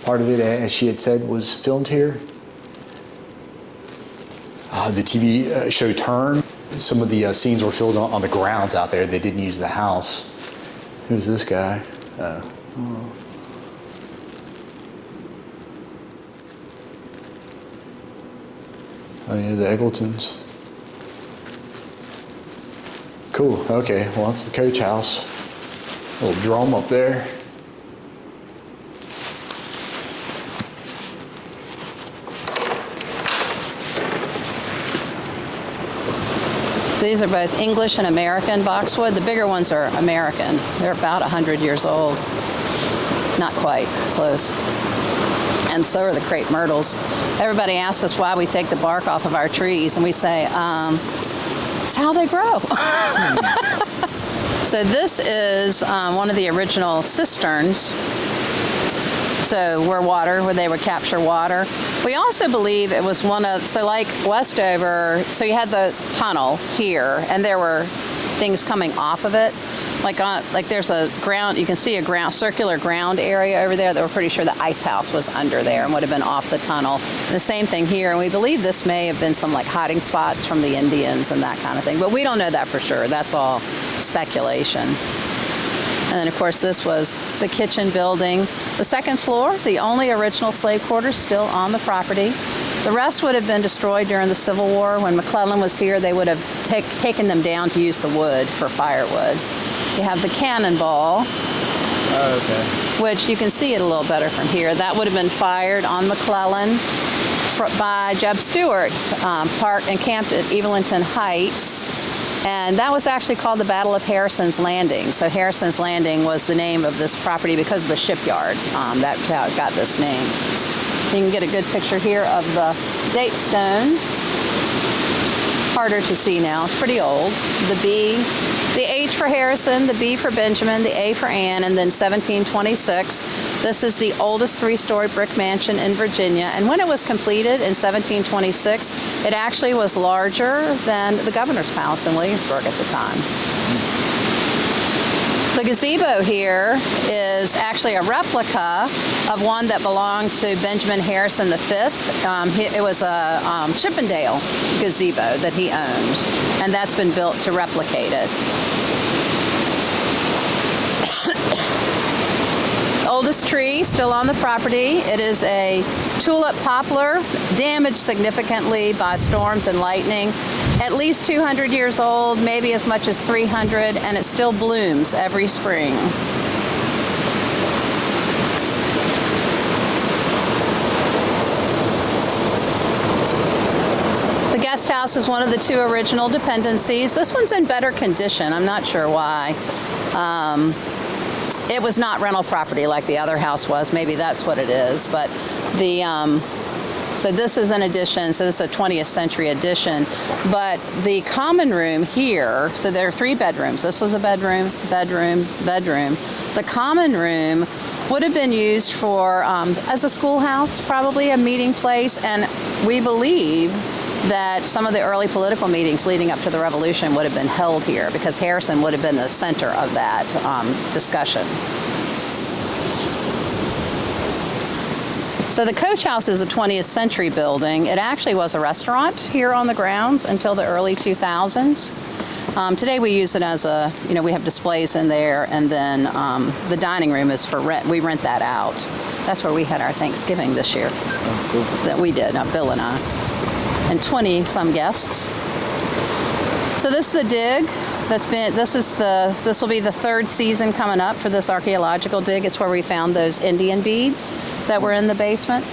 part of it, as she had said, was filmed here. The TV show Turn, some of the scenes were filmed on the grounds out there. They didn't use the house. Who's this guy? Oh yeah, the Eggletons. Cool, okay, well that's the Coach House. Little drum up there. These are both English and American boxwood. The bigger ones are American. They're about 100 years old. Not quite, close. And so are the crepe myrtles. Everybody asks us why we take the bark off of our trees, and we say, it's how they grow. So this is one of the original cisterns. So where they would capture water. We also believe it was one of, so like Westover, so you had the tunnel here, and there were things coming off of it. Like there's a ground, you can see a circular ground area over there that we're pretty sure the ice house was under there and would have been off the tunnel. And the same thing here, and we believe this may have been some like hiding spots from the Indians and that kind of thing, but we don't know that for sure. That's all speculation. And then, of course, this was the kitchen building. The second floor, the only original slave quarters still on the property. The rest would have been destroyed during the Civil War. When McClellan was here, they would have taken them down to use the wood for firewood. You have the cannonball, which you can see it a little better from here. That would have been fired on McClellan by Jeb Stuart, parked and camped at Evelynton Heights. And that was actually called the Battle of Harrison's Landing. So Harrison's Landing was the name of this property because of the shipyard. That's how it got this name. You can get a good picture here of the date stone. Harder to see now, it's pretty old. The B, the H for Harrison, the B for Benjamin, the A for Anne, and then 1726. This is the oldest three-story brick mansion in Virginia, and when it was completed in 1726, it actually was larger than the governor's palace in Williamsburg at the time. The gazebo here is actually a replica of one that belonged to Benjamin Harrison V. It was a Chippendale gazebo that he owned, and that's been built to replicate it. Oldest tree still on the property. It is a tulip poplar, damaged significantly by storms and lightning. At least 200 years old, maybe as much as 300, and it still blooms every spring. The guest house is one of the two original Dependencies. This one's in better condition. I'm not sure why. It was not rental property like the other house was. Maybe that's what it is. But the so this is an addition. So this is a 20th century addition. But the common room here, so there are 3 bedrooms. This was a bedroom, bedroom, bedroom. The common room would have been used for as a schoolhouse, probably a meeting place, and we believe that some of the early political meetings leading up to the Revolution would have been held here because Harrison would have been the center of that discussion. So the coach house is a 20th century building. It actually was a restaurant here on the grounds until the early 2000s. Today we use it as a, we have displays in there, and then the dining room is for rent. We rent that out. That's where we had our Thanksgiving this year. Oh, cool. That we did, Bill and I. And 20-some guests. So this is a dig this will be the 3rd season coming up for this archaeological dig. It's where we found those Indian beads that were in the basement.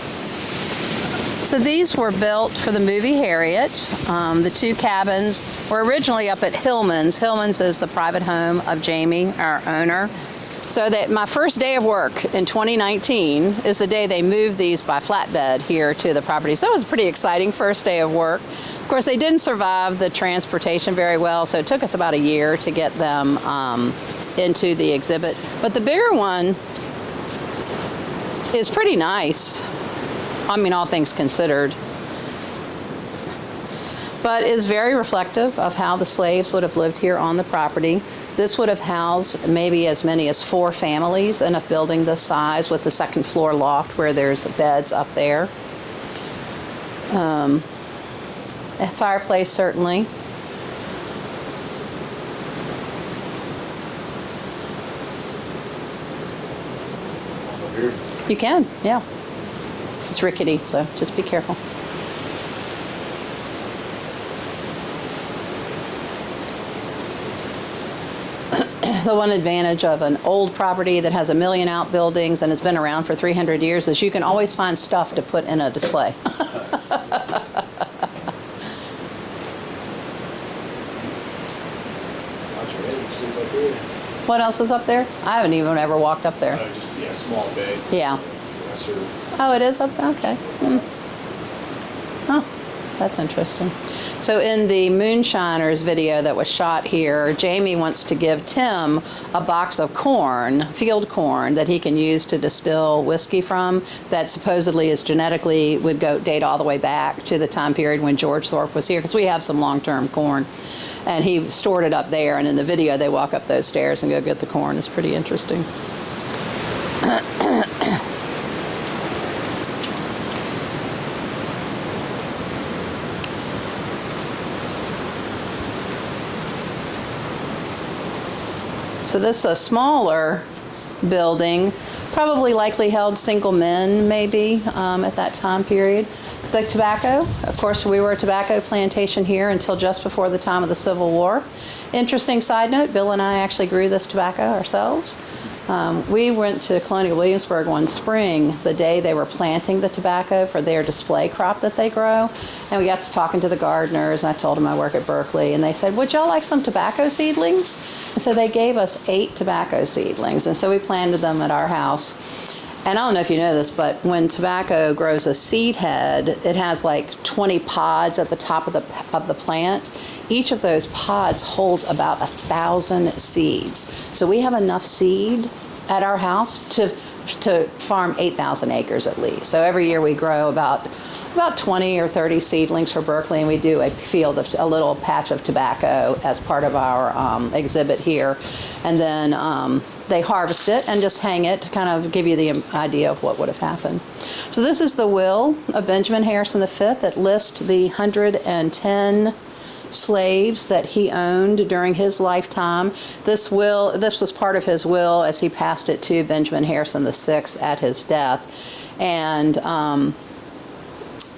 So these were built for the movie Harriet. The 2 cabins were originally up at Hillman's. Hillman's is the private home of Jamie, our owner. So that my first day of work in 2019 is the day they moved these by flatbed here to the property. So that was a pretty exciting first day of work. Of course, they didn't survive the transportation very well, so it took us about a year to get them into the exhibit. But the bigger one is pretty nice. I mean, all things considered. But is very reflective of how the slaves would have lived here on the property. This would have housed maybe as many as 4 families in a building this size, with the 2nd floor loft where there's beds up there. A fireplace, certainly. You can, yeah. It's rickety, so just be careful. The one advantage of an old property that has 1 million outbuildings and has been around for 300 years is you can always find stuff to put in a display. What else is up there? I haven't even ever walked up there. Just a small bed. Yeah. Dresser. Oh, it is up there? Okay. Oh, that's interesting. So in the Moonshiners video that was shot here, Jamie wants to give Tim a box of corn, field corn, that he can use to distill whiskey from, that supposedly is genetically, would date all the way back to the time period when George Thorpe was here, because we have some long-term corn. And he stored it up there, and in the video they walk up those stairs and go get the corn. It's pretty interesting. So this is a smaller building, probably likely held single men maybe at that time period. The tobacco, of course, we were a tobacco plantation here until just before the time of the Civil War. Interesting side note, Bill and I actually grew this tobacco ourselves. We went to Colonial Williamsburg one spring, the day they were planting the tobacco for their display crop that they grow. And we got to talking to the gardeners, and I told them I work at Berkeley, and they said, would y'all like some tobacco seedlings? And so they gave us 8 tobacco seedlings, and so we planted them at our house. And I don't know if you know this, but when tobacco grows a seed head, it has like 20 pods at the top of the plant. Each of those pods holds about 1,000 seeds. So we have enough seed at our house to farm 8,000 acres at least. So every year we grow about 20 or 30 seedlings for Berkeley, and we do a little patch of tobacco as part of our exhibit here. And then they harvest it and just hang it to kind of give you the idea of what would have happened. So this is the will of Benjamin Harrison V that lists the 110 slaves that he owned during his lifetime. This was part of his will as he passed it to Benjamin Harrison VI at his death. And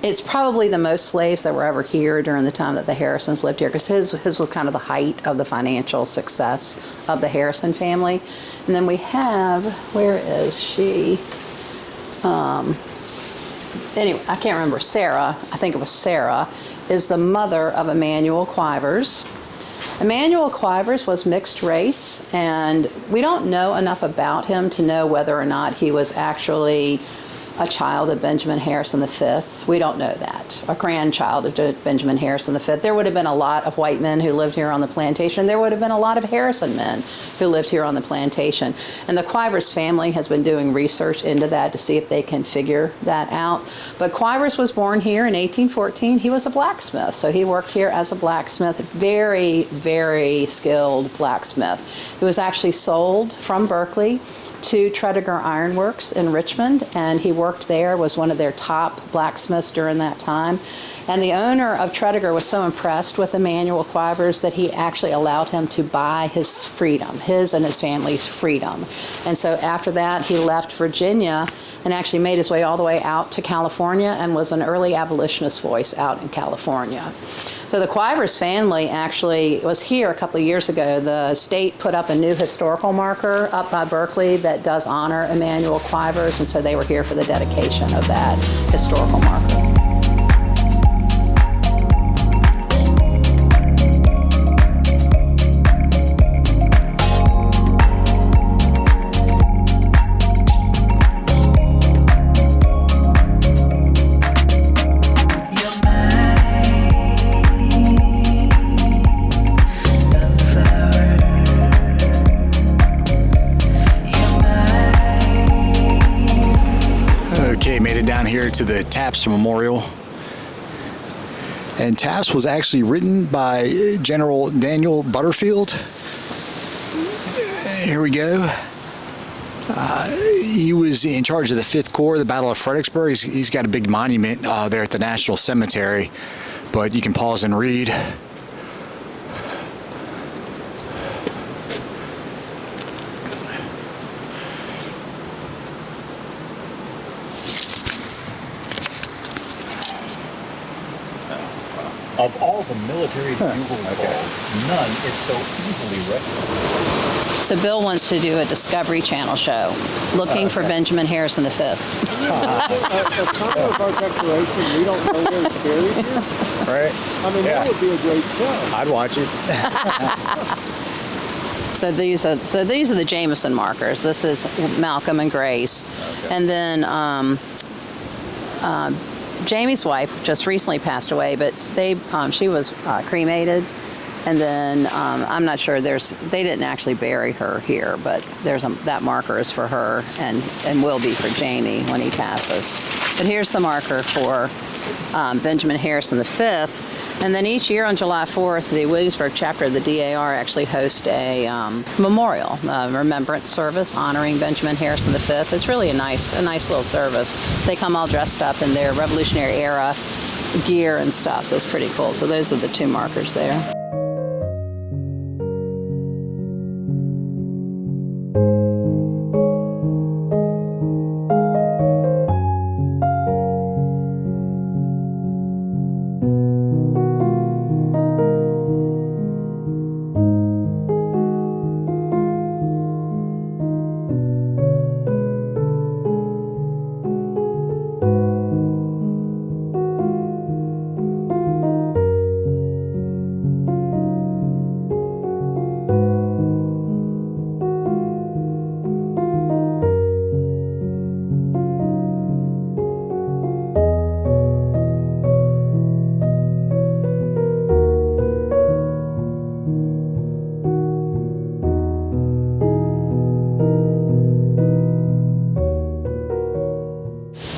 it's probably the most slaves that were ever here during the time that the Harrisons lived here, because his was kind of the height of the financial success of the Harrison family. And then we have, where is she? Anyway, I can't remember. Sarah, I think it was Sarah, is the mother of Emanuel Quivers. Emanuel Quivers was mixed race, and we don't know enough about him to know whether or not he was actually a child of Benjamin Harrison V. We don't know that. A grandchild of Benjamin Harrison V. There would have been a lot of white men who lived here on the plantation. There would have been a lot of Harrison men who lived here on the plantation. And the Quivers family has been doing research into that to see if they can figure that out. But Quivers was born here in 1814. He was a blacksmith, so he worked here as a blacksmith. Very, very skilled blacksmith. He was actually sold from Berkeley to Tredegar Iron Works in Richmond, and he worked there, was one of their top blacksmiths during that time. And the owner of Tredegar was so impressed with Emanuel Quivers that he actually allowed him to buy his freedom, his and his family's freedom. And so after that, he left Virginia and actually made his way all the way out to California and was an early abolitionist voice out in California. So the Quivers family actually was here a couple of years ago. The state put up a new historical marker up by Berkeley that does honor Emanuel Quivers, and so they were here for the dedication of that historical marker. Down here to the Taps Memorial. And Taps was actually written by General Daniel Butterfield. Here we go. He was in charge of the 5th Corps, the Battle of Fredericksburg. He's got a big monument there at the National Cemetery, but you can pause and read. Of all the military bugle calls, none is so easily recognized. So Bill wants to do a Discovery Channel show, looking for Benjamin Harrison V. At the time of our declaration, we don't know where it's buried here. Right? I mean, that would be a great show. I'd watch it. So these are the Jameson markers. This is Malcolm and Grace. Okay. And then Jamie's wife just recently passed away, but she was cremated, and then I'm not sure they didn't actually bury her here, but that marker is for her and will be for Jamie when he passes. But here's the marker for Benjamin Harrison V. And then each year on July 4th, the Williamsburg chapter of the DAR actually hosts a memorial, remembrance service honoring Benjamin Harrison V. It's really a nice little service. They come all dressed up in their Revolutionary era gear and stuff, so it's pretty cool. So those are the two markers there.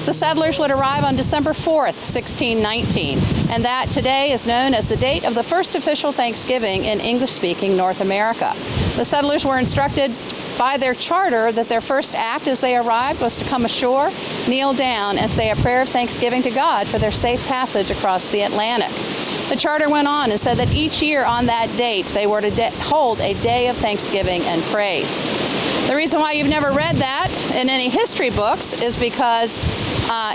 The settlers would arrive on December 4th, 1619, and that today is known as the date of the first official Thanksgiving in English-speaking North America. The settlers were instructed by their charter that their first act as they arrived was to come ashore, kneel down, and say a prayer of thanksgiving to God for their safe passage across the Atlantic. The charter went on and said that each year on that date, they were to hold a day of thanksgiving and praise. The reason why you've never read that in any history books is because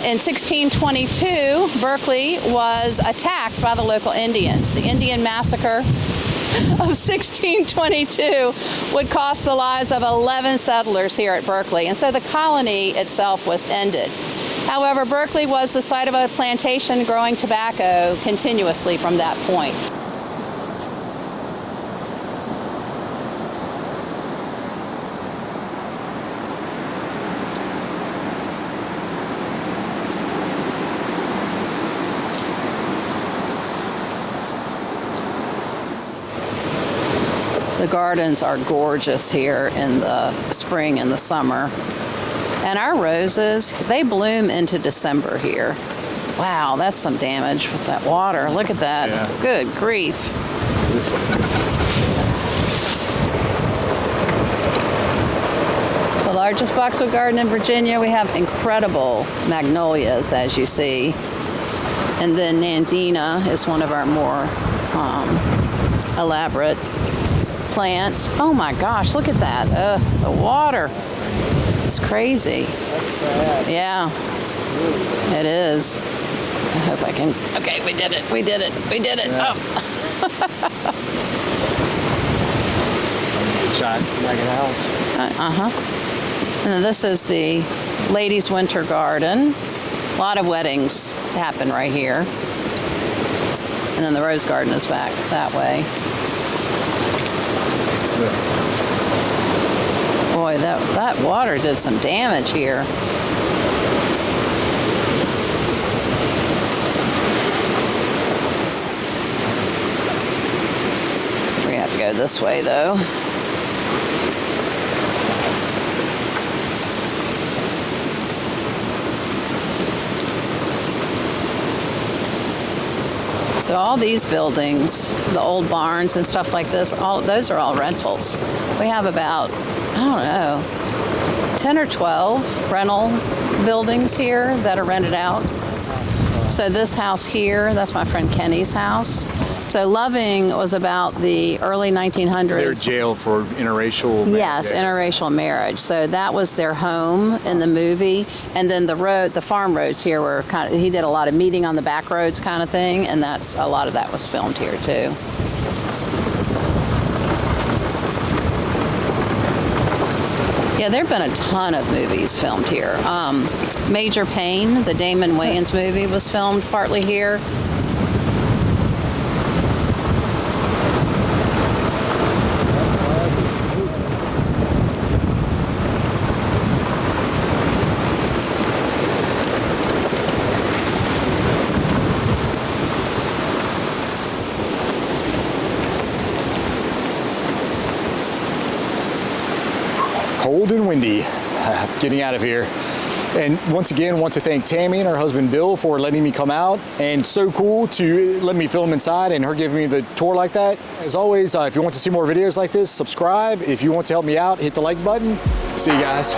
in 1622, Berkeley was attacked by the local Indians. The Indian massacre of 1622 would cost the lives of 11 settlers here at Berkeley, and so the colony itself was ended. However, Berkeley was the site of a plantation growing tobacco continuously from that point. The gardens are gorgeous here in the spring and the summer. And our roses, they bloom into December here. Wow, that's some damage with that water. Look at that. Yeah. Good grief. The largest boxwood garden in Virginia. We have incredible magnolias, as you see. And then Nandina is one of our more elaborate plants. Oh my gosh, look at that. The water. It's crazy. That's bad. Yeah, it is. I hope I can. Okay, we did it. We did it. We did it. Yeah. Oh. Good shot. Back in the house. Uh-huh. And then this is the ladies' winter garden. A lot of weddings happen right here. And then the rose garden is back that way. Boy, that water did some damage here. We're gonna have to go this way though. So all these buildings, the old barns and stuff like this, those are all rentals. We have about, I don't know, 10 or 12 rental buildings here that are rented out. So this house here, that's my friend Kenny's house. So Loving was about the early 1900s. They're jailed for interracial marriage. Yes, interracial marriage. So that was their home in the movie. And then the farm roads here were kind of, he did a lot of meeting on the back roads kind of thing, and that's, a lot of that was filmed here too. Yeah, there have been a ton of movies filmed here. Major Payne, the Damon Wayans movie, was filmed partly here. Cold and windy. Getting out of here. And once again, want to thank Tammy and her husband Bill for letting me come out, and so cool to let me film inside and her giving me the tour like that. As always, if you want to see more videos like this, subscribe. If you want to help me out, hit the like button. See you guys.